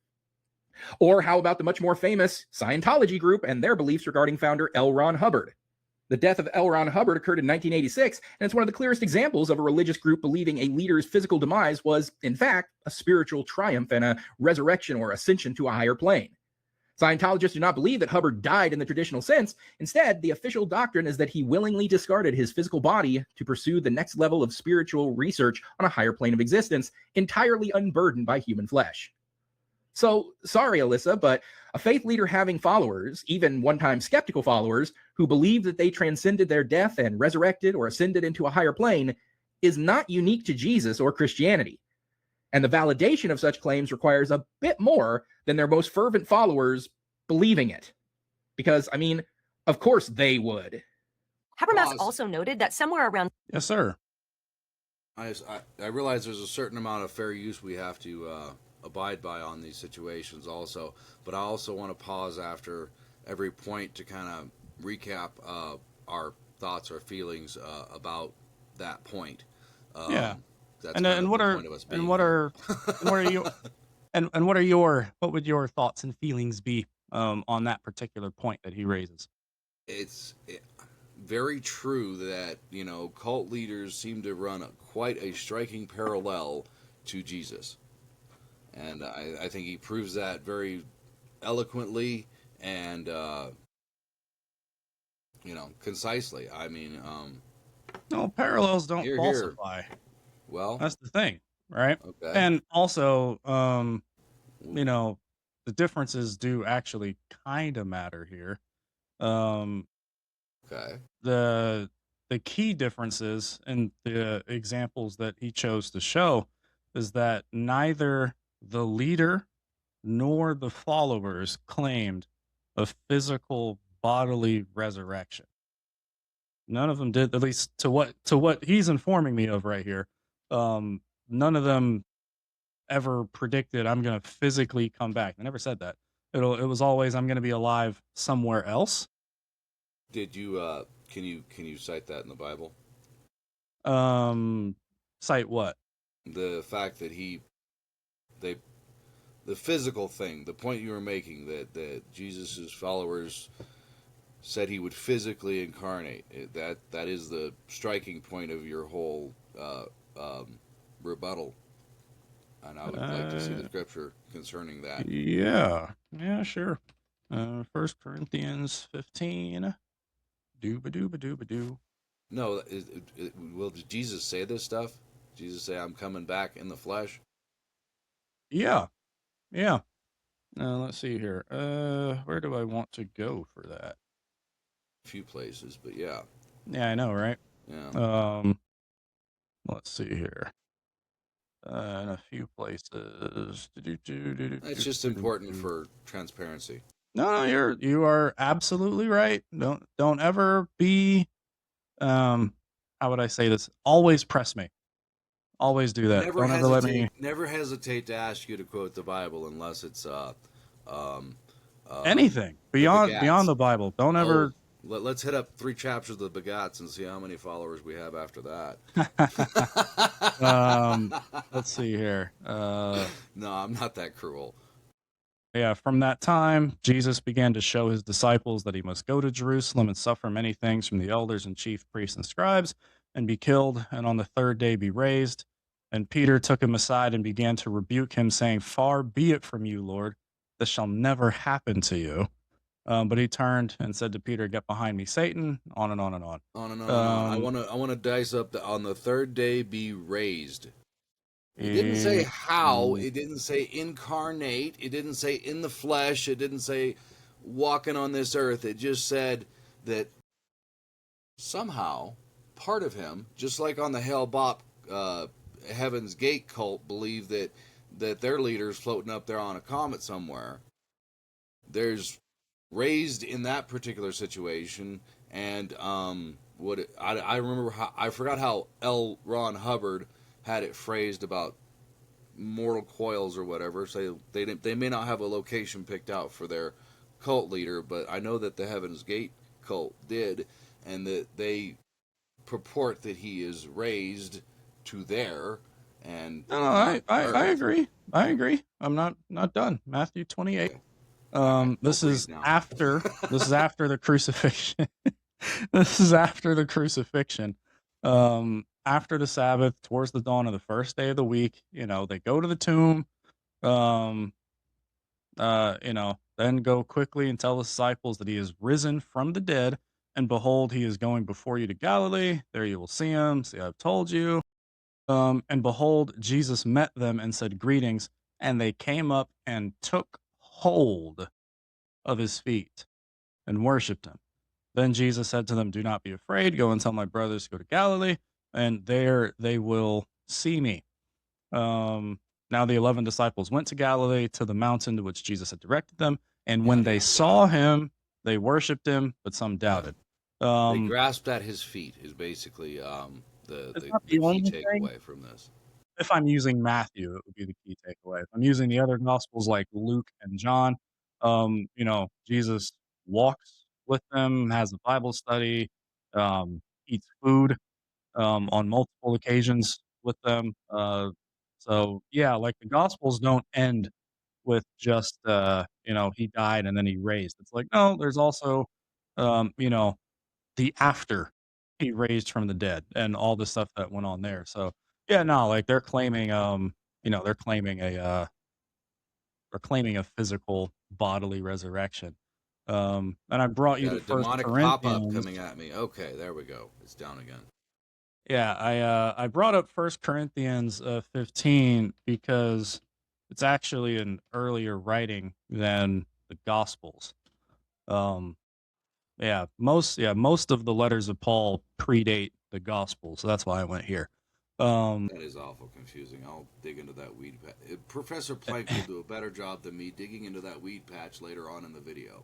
Or how about the much more famous Scientology group and their beliefs regarding founder L. Ron Hubbard? The death of L. Ron Hubbard occurred in 1986, and it's one of the clearest examples of a religious group believing a leader's physical demise was, in fact, a spiritual triumph and a resurrection or ascension to a higher plane. Scientologists do not believe that Hubbard died in the traditional sense. Instead, the official doctrine is that he willingly discarded his physical body to pursue the next level of spiritual research on a higher plane of existence, entirely unburdened by human flesh. So, sorry, Alisa, but a faith leader having followers, even one-time skeptical followers, who believe that they transcended their death and resurrected or ascended into a higher plane, is not unique to Jesus or Christianity. And the validation of such claims requires a bit more than their most fervent followers believing it. Because, I mean, of course they would. Habermas also noted that somewhere around... Yes, sir. I realize there's a certain amount of fair use we have to abide by on these situations also, but I also want to pause after every point to kind of recap our thoughts or feelings about that point. Yeah. That's what would your thoughts and feelings be on that particular point that he raises? It's very true that, you know, cult leaders seem to run quite a striking parallel to Jesus. And I think he proves that very eloquently and, you know, concisely. I mean... no, parallels don't falsify. Here. Well... That's the thing, right? Okay. And also, you know, the differences do actually kind of matter here. Okay. The key differences in the examples that he chose to show is that neither the leader nor the followers claimed a physical bodily resurrection. None of them did, at least to what he's informing me of right here. None of them ever predicted I'm going to physically come back. They never said that. It was always I'm going to be alive somewhere else. Did you can you cite that in the Bible? Cite what? The fact that the physical thing, the point you were making, that Jesus' followers said he would physically incarnate. That is the striking point of your whole rebuttal, and I would like to see the scripture concerning that. Yeah, sure. 1 Corinthians 15. Dooba dooba dooba doo. No, will Jesus say this stuff? Jesus say, "I'm coming back in the flesh." Yeah. Let's see here. Where do I want to go for that? A few places, but yeah. Yeah, I know, right? Yeah. Let's see here. In a few places. That's just important for transparency. No, you are absolutely right. Don't ever be how would I say this? Always press me. Always do that. Don't ever let me Never hesitate to ask you to quote the Bible unless it's anything beyond the Bible. Don't ever. Let's hit up 3 chapters of the Begats and see how many followers we have after that. Let's see here. No, I'm not that cruel. Yeah, from that time, Jesus began to show his disciples that he must go to Jerusalem and suffer many things from the elders and chief priests and scribes and be killed, and on the third day be raised. And Peter took him aside and began to rebuke him, saying, "Far be it from you, Lord. This shall never happen to you." But he turned and said to Peter, "Get behind me, Satan." On and on and on. On and on and on. I want to dice up on the third day be raised. It didn't say how. It didn't say incarnate. It didn't say in the flesh. It didn't say walking on this earth. It just said that somehow part of him, just like on the Hale Bopp Heaven's Gate cult, believe that their leader's floating up there on a comet somewhere. There's raised in that particular situation, and I remember I forgot how L. Ron Hubbard had it phrased about mortal coils or whatever. So they may not have a location picked out for their cult leader, but I know that the Heaven's Gate cult did, and that they purport that he is raised to there. And no, I agree. I'm not done. Matthew 28. This is after the crucifixion. This is after the crucifixion. After the Sabbath, towards the dawn of the first day of the week, they go to the tomb, then go quickly and tell the disciples that he is risen from the dead, and behold, he is going before you to Galilee. There you will see him. See, I've told you. And behold, Jesus met them and said, "Greetings." And they came up and took hold of his feet and worshipped him. Then Jesus said to them, "Do not be afraid. Go and tell my brothers to go to Galilee, and there they will see me." Now the 11 disciples went to Galilee, to the mountain to which Jesus had directed them. And when they saw him, they worshipped him, but some doubted. They grasped at his feet is basically the key takeaway from this. If I'm using Matthew, it would be the key takeaway. If I'm using the other gospels like Luke and John, Jesus walks with them, has a Bible study, eats food on multiple occasions with them. So yeah, like the gospels don't end with just he died and then he raised. It's like, no, there's also the after he raised from the dead and all the stuff that went on there. So yeah, no, like they're claiming they're claiming a physical bodily resurrection. And I brought you Got to a First demonic Corinthians. pop-up coming at me. Okay, there we go. It's down again. Yeah, I brought up 1 Corinthians 15 because it's actually an earlier writing than the Gospels. Most of the letters of Paul predate the Gospels, so that's why I went here. That is awful confusing. I'll dig into that weed patch. Professor Plink will do a better job than me digging into that weed patch later on in the video.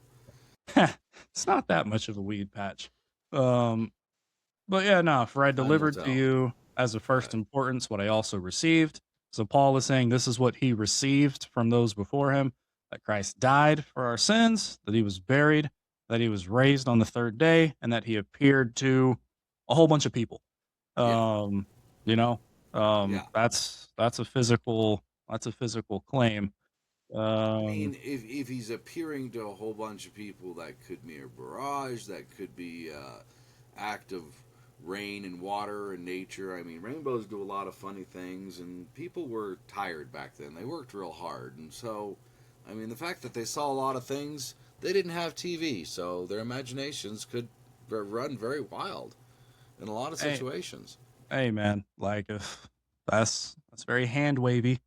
It's not that much of a weed patch. But yeah, no, for I delivered to you as of first importance what I also received. So Paul is saying this is what he received from those before him, that Christ died for our sins, that he was buried, that he was raised on the third day, and that he appeared to a whole bunch of people. That's a physical claim. I Um, mean, if he's appearing to a whole bunch of people, that could be a barrage, that could be act of rain and water and nature. I mean, rainbows do a lot of funny things, and people were tired back then. They worked real hard, and so, I mean, the fact that they saw a lot of things, they didn't have TV, so their imaginations could run very wild in a lot of hey, situations. hey, man, like if that's very hand wavy.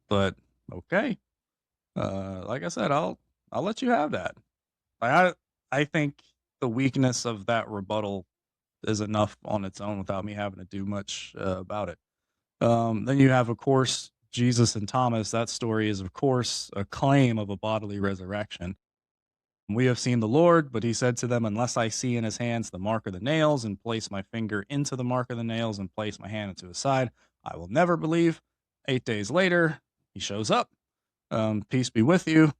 But okay. Like I said, I'll let you have that. Like, I think the weakness of that rebuttal is enough on its own without me having to do much about it. Then you have, of course, Jesus and Thomas. That story is, of course, a claim of a bodily resurrection. We have seen the Lord, but he said to them, unless I see in his hands the mark of the nails, and place my finger into the mark of the nails, and place my hand into his side, I will never believe. 8 days later, he shows up. Peace be with you.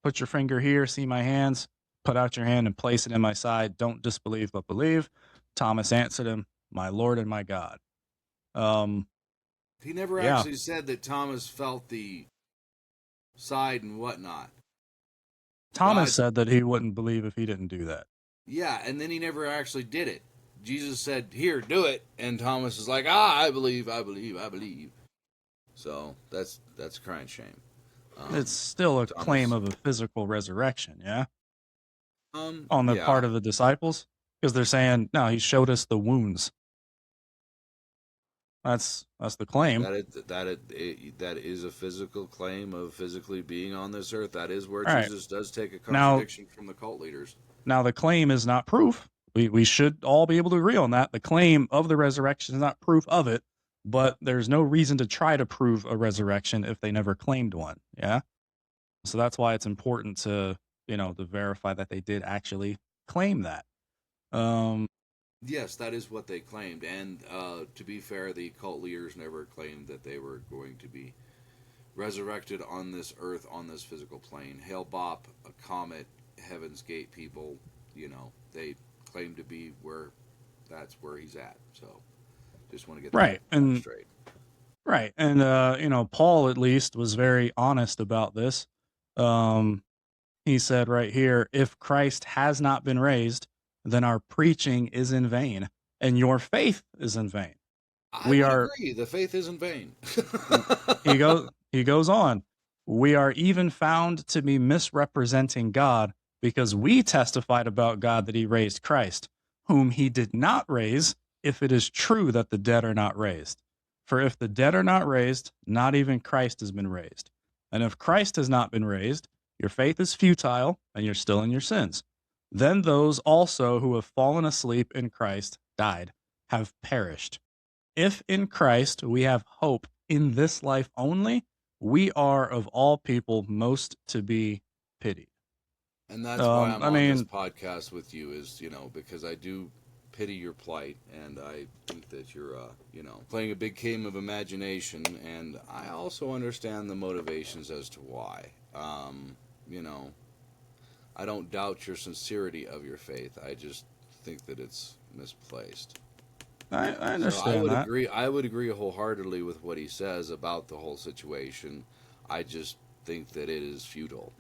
Put your finger here, see my hands. Put out your hand and place it in my side. Don't disbelieve, but believe. Thomas answered him, my Lord and my God. Um, He never yeah. actually said that Thomas felt the side and whatnot. Thomas God, said that he wouldn't believe if he didn't do that. yeah, and then he never actually did it. Jesus said, "Here, do it," and Thomas is like, "Ah, I believe, I believe, I believe." So that's a crying shame. It's still a claim Thomas, of a physical resurrection, yeah? On the part yeah, of the disciples? Because they're saying, no, he showed us the wounds. That's the claim. that is a physical claim of physically being on this earth. That is where All right. Jesus does take a Now, contradiction from the cult leaders. the claim is not proof. We should all be able to agree on that. The claim of the resurrection is not proof of it, but there's no reason to try to prove a resurrection if they never claimed one. Yeah. So that's why it's important to, to verify that they did actually claim that. Um, Yes, that is what they claimed, and to be fair, the cult leaders never claimed that they were going to be resurrected on this earth, on this physical plane. Hale Bopp, a comet, Heaven's Gate people, they claim to be where that's where he's at. So just want to get that right. And straight. right. And Paul at least was very honest about this. He said right here, if Christ has not been raised, then our preaching is in vain and your faith is in vain. I We would are agree. The faith is in vain. he goes on. We are even found to be misrepresenting God because we testified about God that he raised Christ, whom he did not raise, if it is true that the dead are not raised. For if the dead are not raised, not even Christ has been raised. And if Christ has not been raised, your faith is futile and you're still in your sins. Then those also who have fallen asleep in Christ died, have perished. If in Christ we have hope in this life only, we are of all people most to be pitied. And that's why I'm I on this mean, podcast with you, is because I do pity your plight, and I think that you're playing a big game of imagination, and I also understand the motivations as to why. You know, I don't doubt your sincerity of your faith. I just think that it's misplaced. I So I understand would that. agree. I would agree wholeheartedly with what he says about the whole situation. I just think that it is futile.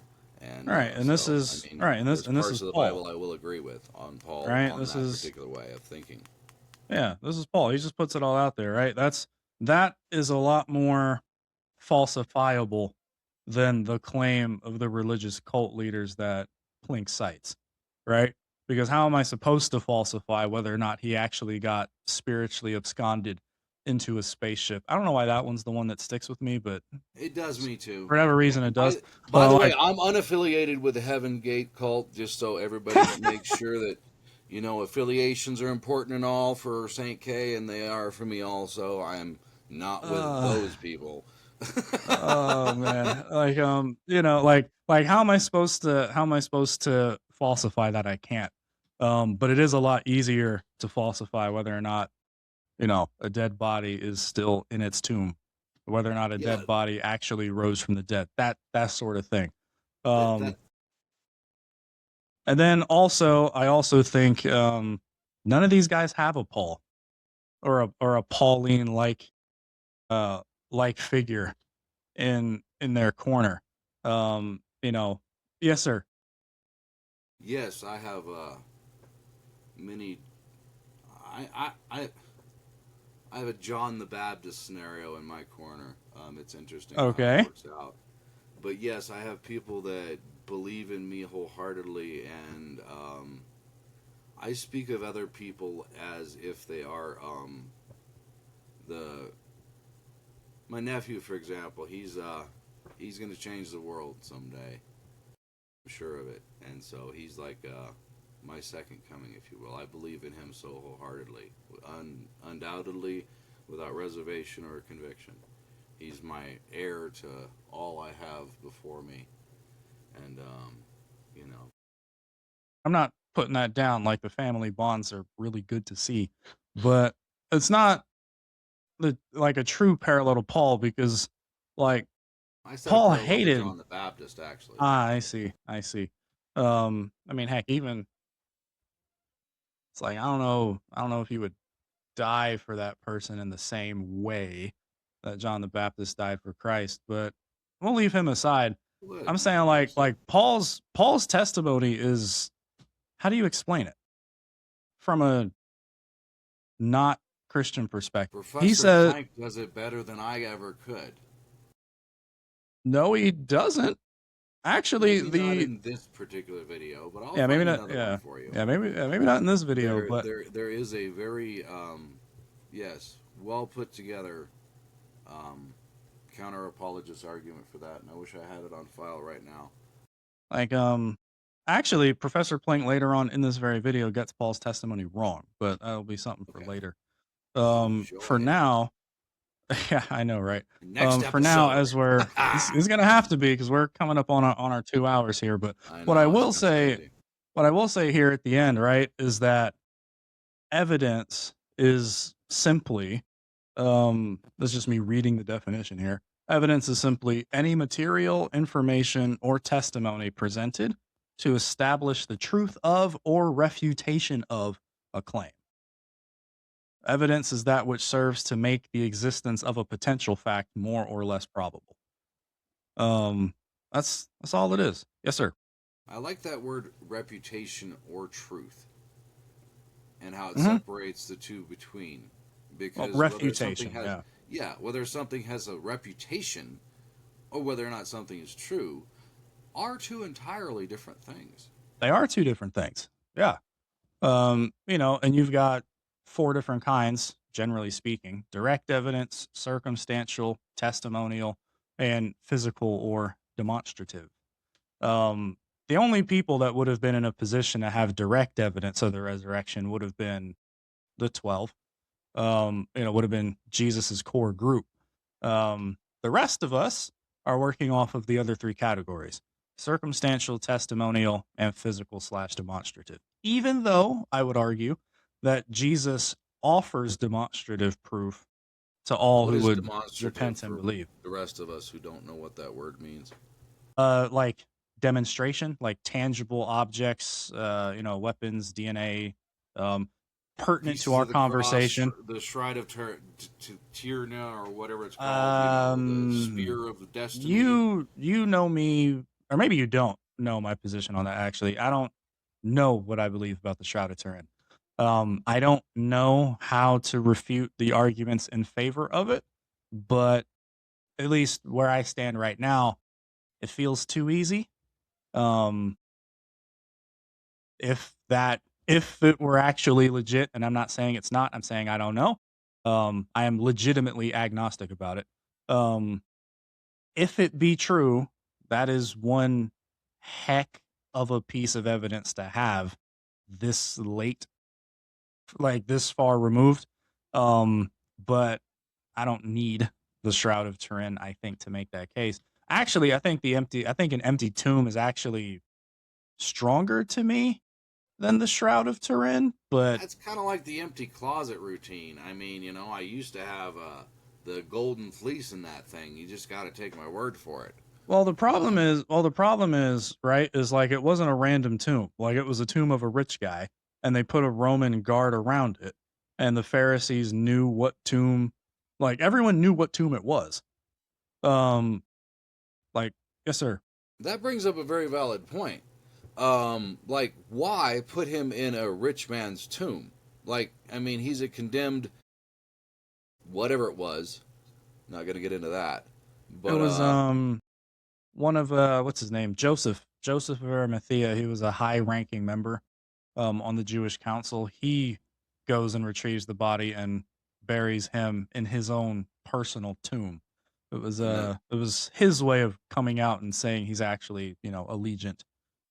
And Right, and this so, I is mean, right, and there's this parts is of the Paul. Bible I will agree with on Paul Right, on this that is particular way of thinking. this is Paul. He just puts it all out there, right? That is a lot more falsifiable than the claim of the religious cult leaders that Plink cites, right? Because how am I supposed to falsify whether or not he actually got spiritually absconded into a spaceship? I don't know why that one's the one that sticks with me, but It does me too. for whatever reason And it does. by But the way, like, I'm unaffiliated with the Heaven Gate cult, just so everybody makes sure that affiliations are important and all for Saint K, and they are for me also. I am not with those people. oh man, like how am I supposed to falsify that? I can't. But it is a lot easier to falsify whether or not a dead body is still in its tomb, whether or not a Yeah, dead body actually rose from the dead, that sort of thing. that And then I also think none of these guys have a Paul or a Pauline like figure in in their corner. You know, yes, sir. Yes, I have many. I have a John the Baptist scenario in my corner. It's interesting how it Okay. works out. But yes, I have people that believe in me wholeheartedly, and I speak of other people as if they are the my nephew, for example. He's going to change the world someday. I'm sure of it, and so he's like my second coming, if you will. I believe in him so wholeheartedly, undoubtedly, without reservation or conviction. He's my heir to all I have before me, and you know. I'm not putting that down. Like the family bonds are really good to see, but it's not like a true parallel to Paul because, like, I said a Paul parallel to hated. John the Baptist, actually. I see. I see. I mean, heck, even it's like I don't know if he would die for that person in the same way that John the Baptist died for Christ, but we'll leave him aside. Would I'm saying I think so. like Paul's testimony is, how do you explain it from a not Christian perspective? He Professor said Plink does it better than I ever could. no, he doesn't. Actually, Maybe not in this particular video, but I'll maybe find not. another one for you. Maybe not in this video, but There is a very yes, well put together counter apologist argument for that, and I wish I had it on file right now. like actually, Professor Plink later on in this very video gets Paul's testimony wrong, but that'll be something for Okay. later. Joy. For now, yeah, I know, right? Next For now, episode. as we're it's gonna have to be because we're coming up on our 2 hours here. But I what I know, will it's say, crazy. what I will say here at the end, right, is that evidence is simply, that's just me reading the definition here. Evidence is simply any material, information, or testimony presented to establish the truth of or refutation of a claim. Evidence is that which serves to make the existence of a potential fact more or less probable. That's all it is. Yes, sir. I like that word reputation or truth and how it Mhm. separates the two between. Because whether something refutation. has Yeah. whether something has a reputation or whether or not something is true are two entirely different things. They are two different things. Yeah. And you've got 4 different kinds, generally speaking: direct evidence, circumstantial, testimonial, and physical or demonstrative. The only people that would have been in a position to have direct evidence of the resurrection would have been the 12. Would have been Jesus's core group. The rest of us are working off of the other 3 categories: circumstantial, testimonial, and physical/demonstrative. Even though I would argue that Jesus offers demonstrative proof to all What who is would demonstrative repent and for believe. the rest of us who don't know what that word means? Like demonstration, like tangible objects, weapons, DNA, pertinent Pieces to our of the cross, conversation. the shrine of Tyrna, or whatever it's called, the spear of destiny. You know me, or maybe you don't know my position on that. Actually, I don't know what I believe about the Shroud of Turin. I don't know how to refute the arguments in favor of it, but at least where I stand right now, it feels too easy. If it were actually legit, and I'm not saying it's not, I'm saying I don't know. I am legitimately agnostic about it. If it be true, that is one heck of a piece of evidence to have this late, like this far removed. But I don't need the Shroud of Turin, I think, to make that case. Actually, I think an empty tomb is actually stronger to me than the Shroud of Turin, but That's kind of like the empty closet routine. I mean, I used to have the golden fleece in that thing. You just got to take my word for it. the problem is, right, is like it wasn't a random tomb. Like it was a tomb of a rich guy, and they put a Roman guard around it, and the Pharisees knew what tomb, like everyone knew what tomb it was. Like, yes, sir. That brings up a very valid point. Like, why put him in a rich man's tomb? Like, I mean, he's a condemned, whatever it was. Not gonna get into that. It But was one of what's his name? Joseph of Arimathea. He was a high-ranking member on the Jewish council. He goes and retrieves the body and buries him in his own personal tomb. It was his way of coming out and saying he's actually, allegiant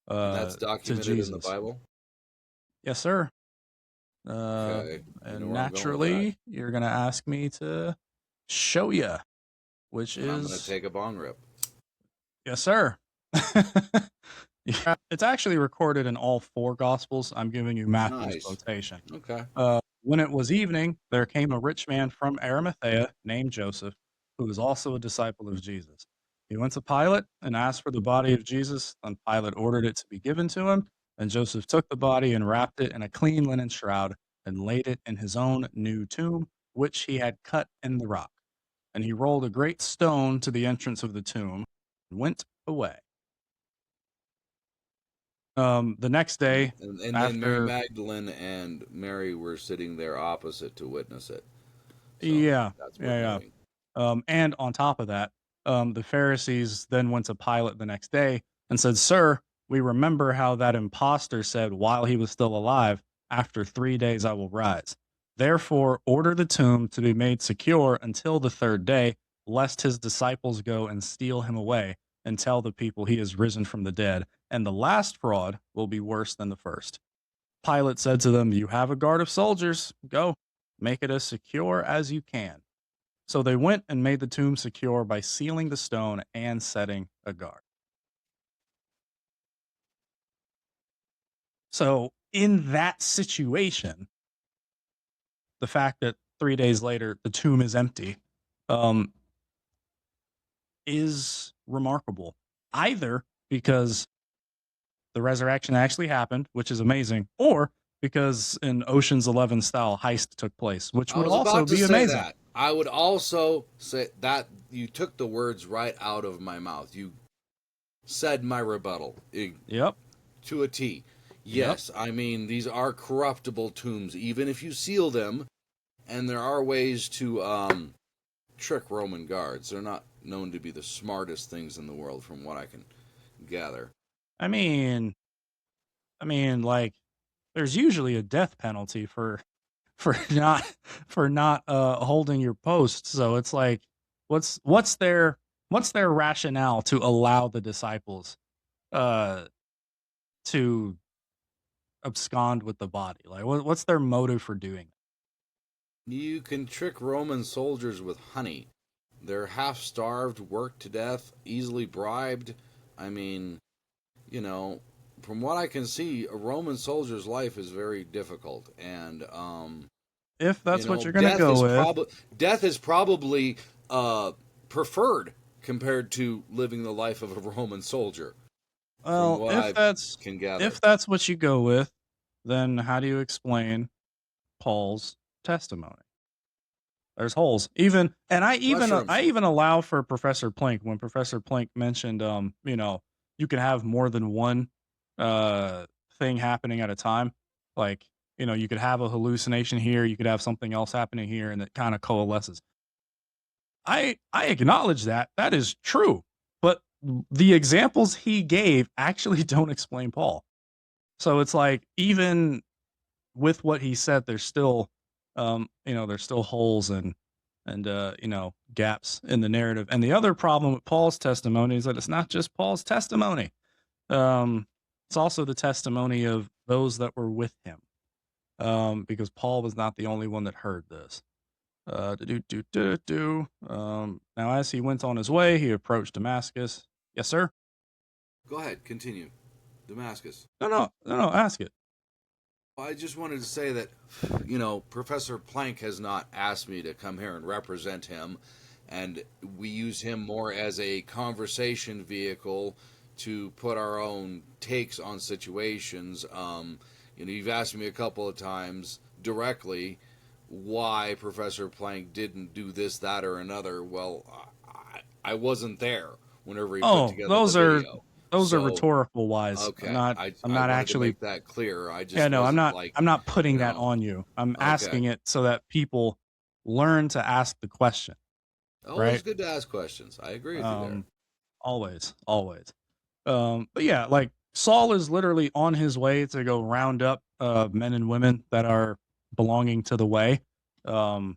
and that's to documented in the Jesus. Bible. Yes, sir. Okay, you know And where I'm going with that. naturally, you're gonna ask me to show you, which And I'm gonna is take a bong rip. yes, sir. Yeah, it's actually recorded in all 4 Gospels. I'm giving you Matthew's Nice. quotation. Okay. When it was evening, there came a rich man from Arimathea named Joseph, who was also a disciple of Jesus. He went to Pilate and asked for the body of Jesus. Then Pilate ordered it to be given to him. And Joseph took the body and wrapped it in a clean linen shroud and laid it in his own new tomb, which he had cut in the rock. And he rolled a great stone to the entrance of the tomb and went away. The next day, And then Mary after Magdalene and Mary were sitting there opposite to witness it. So yeah, that's worth yeah, noting. yeah. And on top of that, the Pharisees then went to Pilate the next day and said, "Sir, we remember how that impostor said while he was still alive, 'After 3 days I will rise.' Therefore, order the tomb to be made secure until the 3rd day, lest his disciples go and steal him away and tell the people he is risen from the dead, and the last fraud will be worse than the first." Pilate said to them, "You have a guard of soldiers. Go, make it as secure as you can." So they went and made the tomb secure by sealing the stone and setting a guard. So, in that situation, the fact that 3 days later the tomb is empty um, is remarkable. Either because the resurrection actually happened, which is amazing, or because an Ocean's 11 style heist took place, which I would was also about to be say amazing. that. I would also say that you took the words right out of my mouth. You said my rebuttal Yep. to a T. Yes, I mean, these are corruptible tombs, even if you seal them, and there are ways to trick Roman guards. They're not known to be the smartest things in the world, from what I can gather. I mean, like, there's usually a death penalty for not holding your post. So it's like, what's their rationale to allow the disciples to abscond with the body? Like, what's their motive for doing that? You can trick Roman soldiers with honey. They're half starved, worked to death, easily bribed. I mean, you know, from what I can see, a Roman soldier's life is very difficult, and If that's what you're gonna go with, death is probably preferred compared to living the life of a Roman soldier. From well, what I can gather, if that's what you go with, then how do you explain Paul's testimony? There's holes. Even and I mushrooms. even allow for Professor Plink when Professor Plink mentioned you can have more than one thing happening at a time. Like, you could have a hallucination here, you could have something else happening here, and it kind of coalesces. I acknowledge that. That is true. But the examples he gave actually don't explain Paul. So it's like, even with what he said, there's still there's still holes and gaps in the narrative. And the other problem with Paul's testimony is that it's not just Paul's testimony. It's also the testimony of those that were with him. Because Paul was not the only one that heard this. Now, as he went on his way, he approached Damascus. Yes, sir. Go ahead, continue. Damascus. No, ask it. I just wanted to say that, Professor Planck has not asked me to come here and represent him, and we use him more as a conversation vehicle to put our own takes on situations. You've asked me a couple of times directly why Professor Planck didn't do this, that, or another. Well, I wasn't there. whenever he put Oh, together the video. those are So, rhetorical wise. okay, I'm I not wanted to actually. make that clear. I Yeah, just no, wasn't like, I'm not putting you that know, on you. I'm okay. asking it so that people learn to ask the question, Always right? good to ask questions. I agree with you there. Um, always, always. But yeah, like Saul is literally on his way to go round up men and women that are belonging to the way. Um,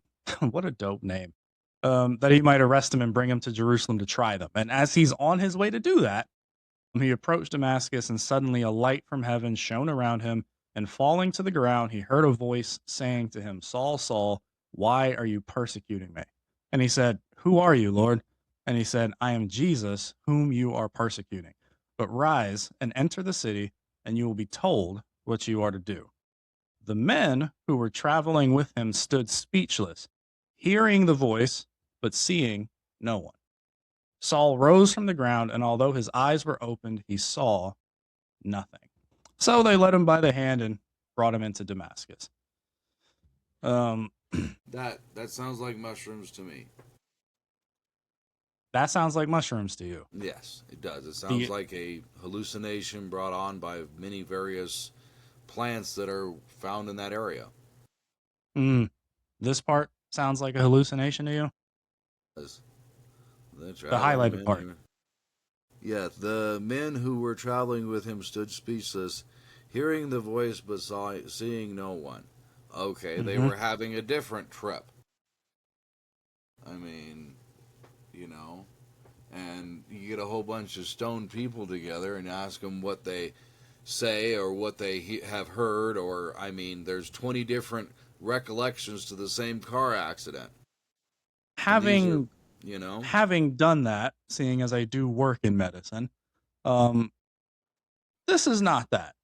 what a dope name. That he might arrest him and bring him to Jerusalem to try them. And as he's on his way to do that, he approached Damascus, and suddenly a light from heaven shone around him. And falling to the ground, he heard a voice saying to him, Saul, Saul, why are you persecuting me? And he said, Who are you, Lord? And he said, I am Jesus, whom you are persecuting. But rise and enter the city, and you will be told what you are to do. The men who were traveling with him stood speechless, hearing the voice, but seeing no one. Saul rose from the ground, and although his eyes were opened, he saw nothing. So they led him by the hand and brought him into Damascus. Um, That sounds like mushrooms to me. that sounds like mushrooms to you. Yes, it does. It sounds like a hallucination brought on by many various plants that are found in that area. This part sounds like a hallucination to you? The highlighted part. Yeah, the men who were traveling with him stood speechless, hearing the voice but seeing no one. Okay, they were having a different trip. I mean, and you get a whole bunch of stoned people together and ask them what they say or what they have heard, or, I mean, there's 20 different recollections to the same car accident. Having done that, seeing as I do work in medicine, this is not that.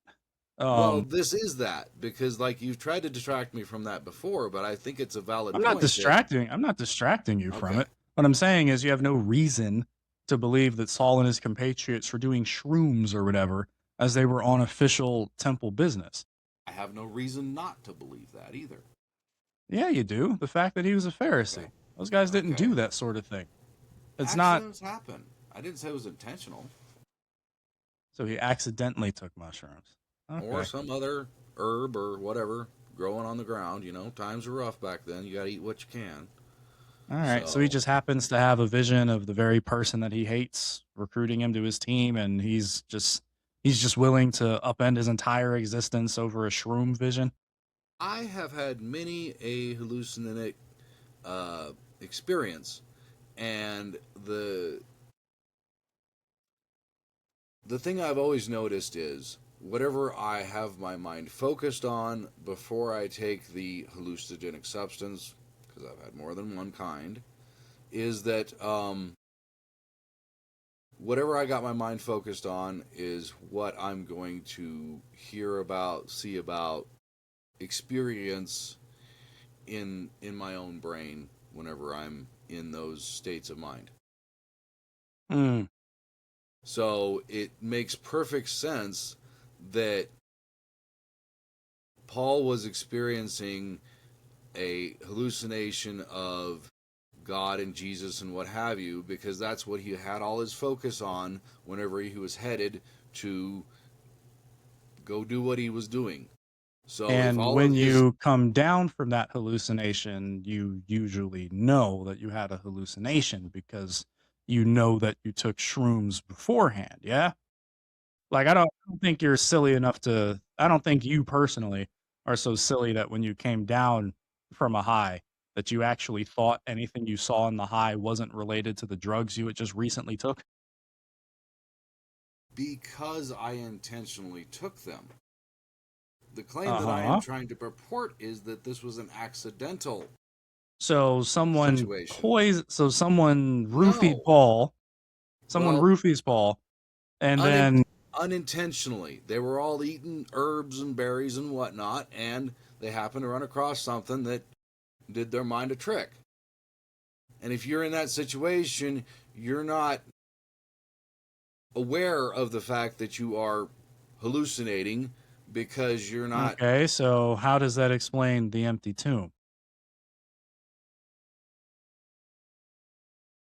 Well, this is that, because like you've tried to distract me from that before, but I think it's a valid point. I'm not distracting you from it. What I'm saying is you have no reason to believe that Saul and his compatriots were doing shrooms or whatever as they were on official temple business. I have no reason not to believe that either. Yeah, you do. The fact that he was a Pharisee. Okay. Those guys didn't do that sort of thing. Accidents happen. I didn't say it was intentional. So he accidentally took mushrooms. Okay. Or some other herb or whatever growing on the ground. Times were rough back then. You got to eat what you can. All right. So he just happens to have a vision of the very person that he hates recruiting him to his team, and he's just willing to upend his entire existence over a shroom vision. I have had many a hallucinogenic experience, and the thing I've always noticed is whatever I have my mind focused on before I take the hallucinogenic substance, because I've had more than one kind, is that whatever I got my mind focused on is what I'm going to hear about, see about, experience in my own brain whenever I'm in those states of mind. So it makes perfect sense that Paul was experiencing a hallucination of God and Jesus and what have you, because that's what he had all his focus on whenever he was headed to go do what he was doing. So and when you come down from that hallucination, you usually know that you had a hallucination because you know that you took shrooms beforehand, yeah? Like, I don't think you're silly enough to... I don't think you personally are so silly that when you came down from a high, that you actually thought anything you saw in the high wasn't related to the drugs you had just recently took? Because I intentionally took them. The claim that I am trying to purport is that this was an accidental situation. Someone roofied Paul. Roofies Paul, and then unintentionally, they were all eating herbs and berries and whatnot, and they happened to run across something that did their mind a trick. And if you're in that situation, you're not aware of the fact that you are hallucinating because you're not... Okay, so how does that explain the empty tomb?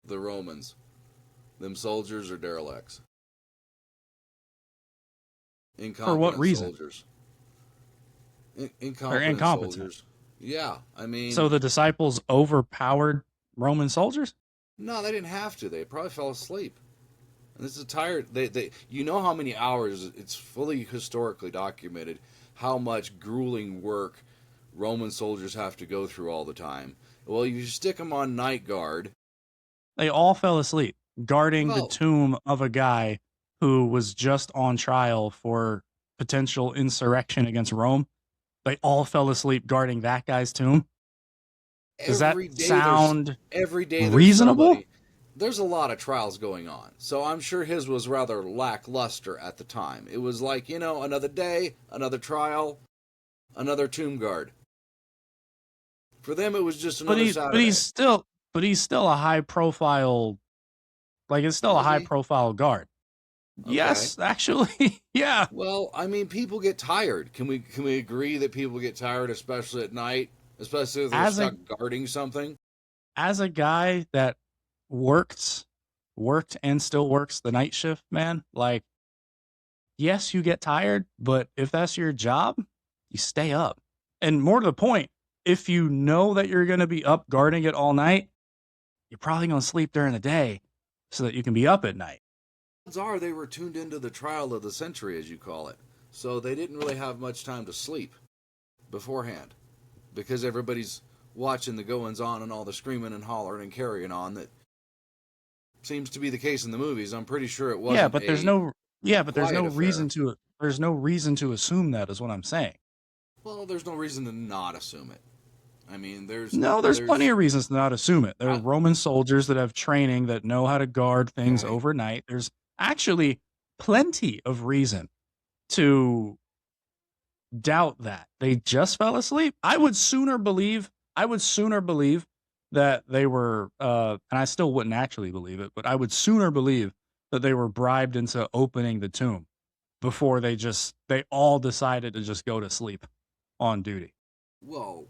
The Romans. Them soldiers are derelicts. For what Incompetent reason? soldiers. They're Incompetent incompetent. soldiers. Yeah, I mean... So the disciples overpowered Roman soldiers? No, they didn't have to. They probably fell asleep. And this is tired. You know how many hours, it's fully historically documented, how much grueling work Roman soldiers have to go through all the time. Well, you stick them on night guard. They all fell asleep guarding the Well, tomb of a guy who was just on trial for potential insurrection against Rome. They all fell asleep guarding that guy's tomb. Does that sound every day there's reasonable? somebody. There's a lot of trials going on, so I'm sure his was rather lackluster at the time. It was like, another day, another trial, another tomb guard. For them, it was just another Saturday. But he's still a high profile. Like, it's still a high profile guard. Okay. Yes, actually, yeah. Well, I mean, people get tired. Can we agree that people get tired, especially at night, especially if they're stuck guarding something? As a guy that worked and still works the night shift, man, like, yes, you get tired, but if that's your job, you stay up. And more to the point, if you know that you're going to be up guarding it all night, you're probably going to sleep during the day so that you can be up at night. Odds are they were tuned into the trial of the century, as you call it. So they didn't really have much time to sleep beforehand because everybody's watching the goings on and all the screaming and hollering and carrying on that seems to be the case in the movies. I'm pretty sure it wasn't. There's no reason to assume that is what I'm saying. Well, there's no reason to not assume it. I mean, there's plenty of reasons to not assume it. There are Roman soldiers that have training that know how to guard things overnight. There's actually plenty of reason to doubt that they just fell asleep. I would sooner believe that they were, and I still wouldn't actually believe it, but I would sooner believe that they were bribed into opening the tomb before they all decided to just go to sleep on duty. Well,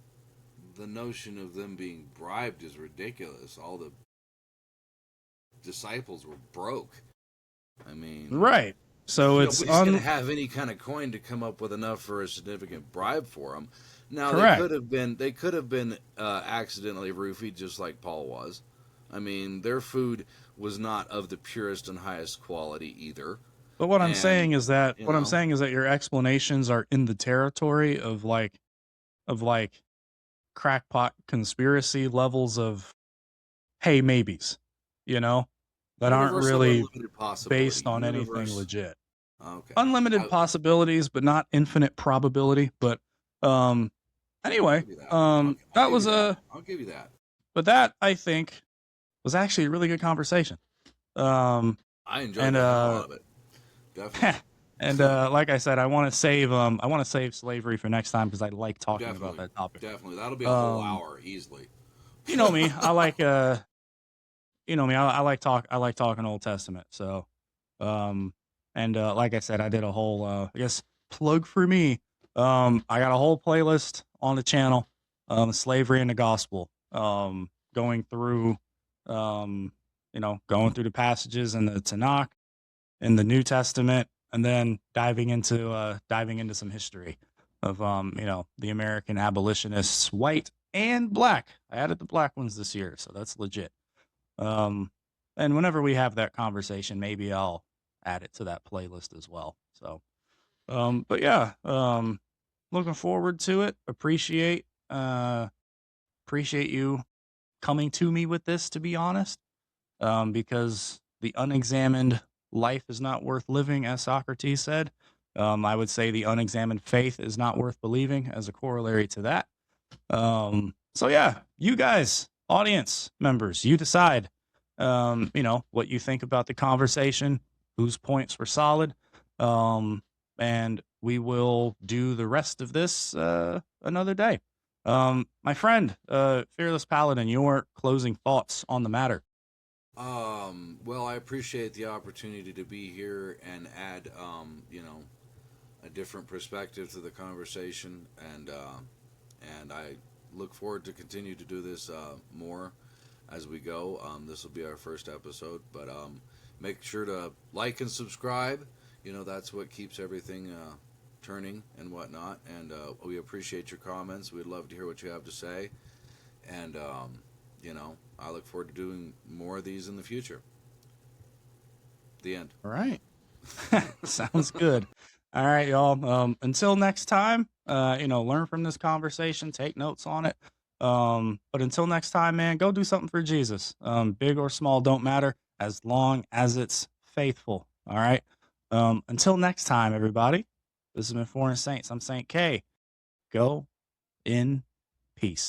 the notion of them being bribed is ridiculous. All the disciples were broke. I mean, right. So it's going to have any kind of coin to come up with enough for a significant bribe for them. Now correct. they could have been accidentally roofied, just like Paul was. I mean, their food was not of the purest and highest quality either. But what I'm saying is that your explanations are in the territory of like crackpot conspiracy levels of hey maybes, that aren't really based on anything legit. Okay. Unlimited possibilities, but not infinite probability. But anyway, I'll give you that. But that I think was actually a really good conversation. I enjoyed a lot of it. Definitely. And like I said, I want to save slavery for next time because I like talking about that topic. Definitely, that'll be a whole hour easily. You know me, I like I like talking Old Testament. So, and like I said, I did a whole I guess plug for me. I got a whole playlist on the channel, slavery and the gospel, going through the passages in the Tanakh, in the New Testament, and then diving into some history of the American abolitionists, white and black. I added the black ones this year, so that's legit. And whenever we have that conversation, maybe I'll add it to that playlist as well. So, but yeah, looking forward to it. Appreciate you coming to me with this, to be honest, because the unexamined life is not worth living, as Socrates said. I would say the unexamined faith is not worth believing as a corollary to that. So yeah, you guys, audience members, you decide, what you think about the conversation, whose points were solid. And we will do the rest of this, another day. My friend, Fearless Paladin, your closing thoughts on the matter. Well, I appreciate the opportunity to be here and add, a different perspective to the conversation, and I look forward to continue to do this more. as we go. This will be our first episode, but make sure to like and subscribe. You know, that's what keeps everything turning and whatnot. And we appreciate your comments. We'd love to hear what you have to say. And, you know, I look forward to doing more of these in the future. The end. All right. Sounds good. All right, y'all. Until next time, you know, learn from this conversation, take notes on it. But until next time, man, go do something for Jesus. Big or small, don't matter, as long as it's faithful. All right. Until next time, everybody. This has been Foreign Saints. I'm Saint K. Go in peace.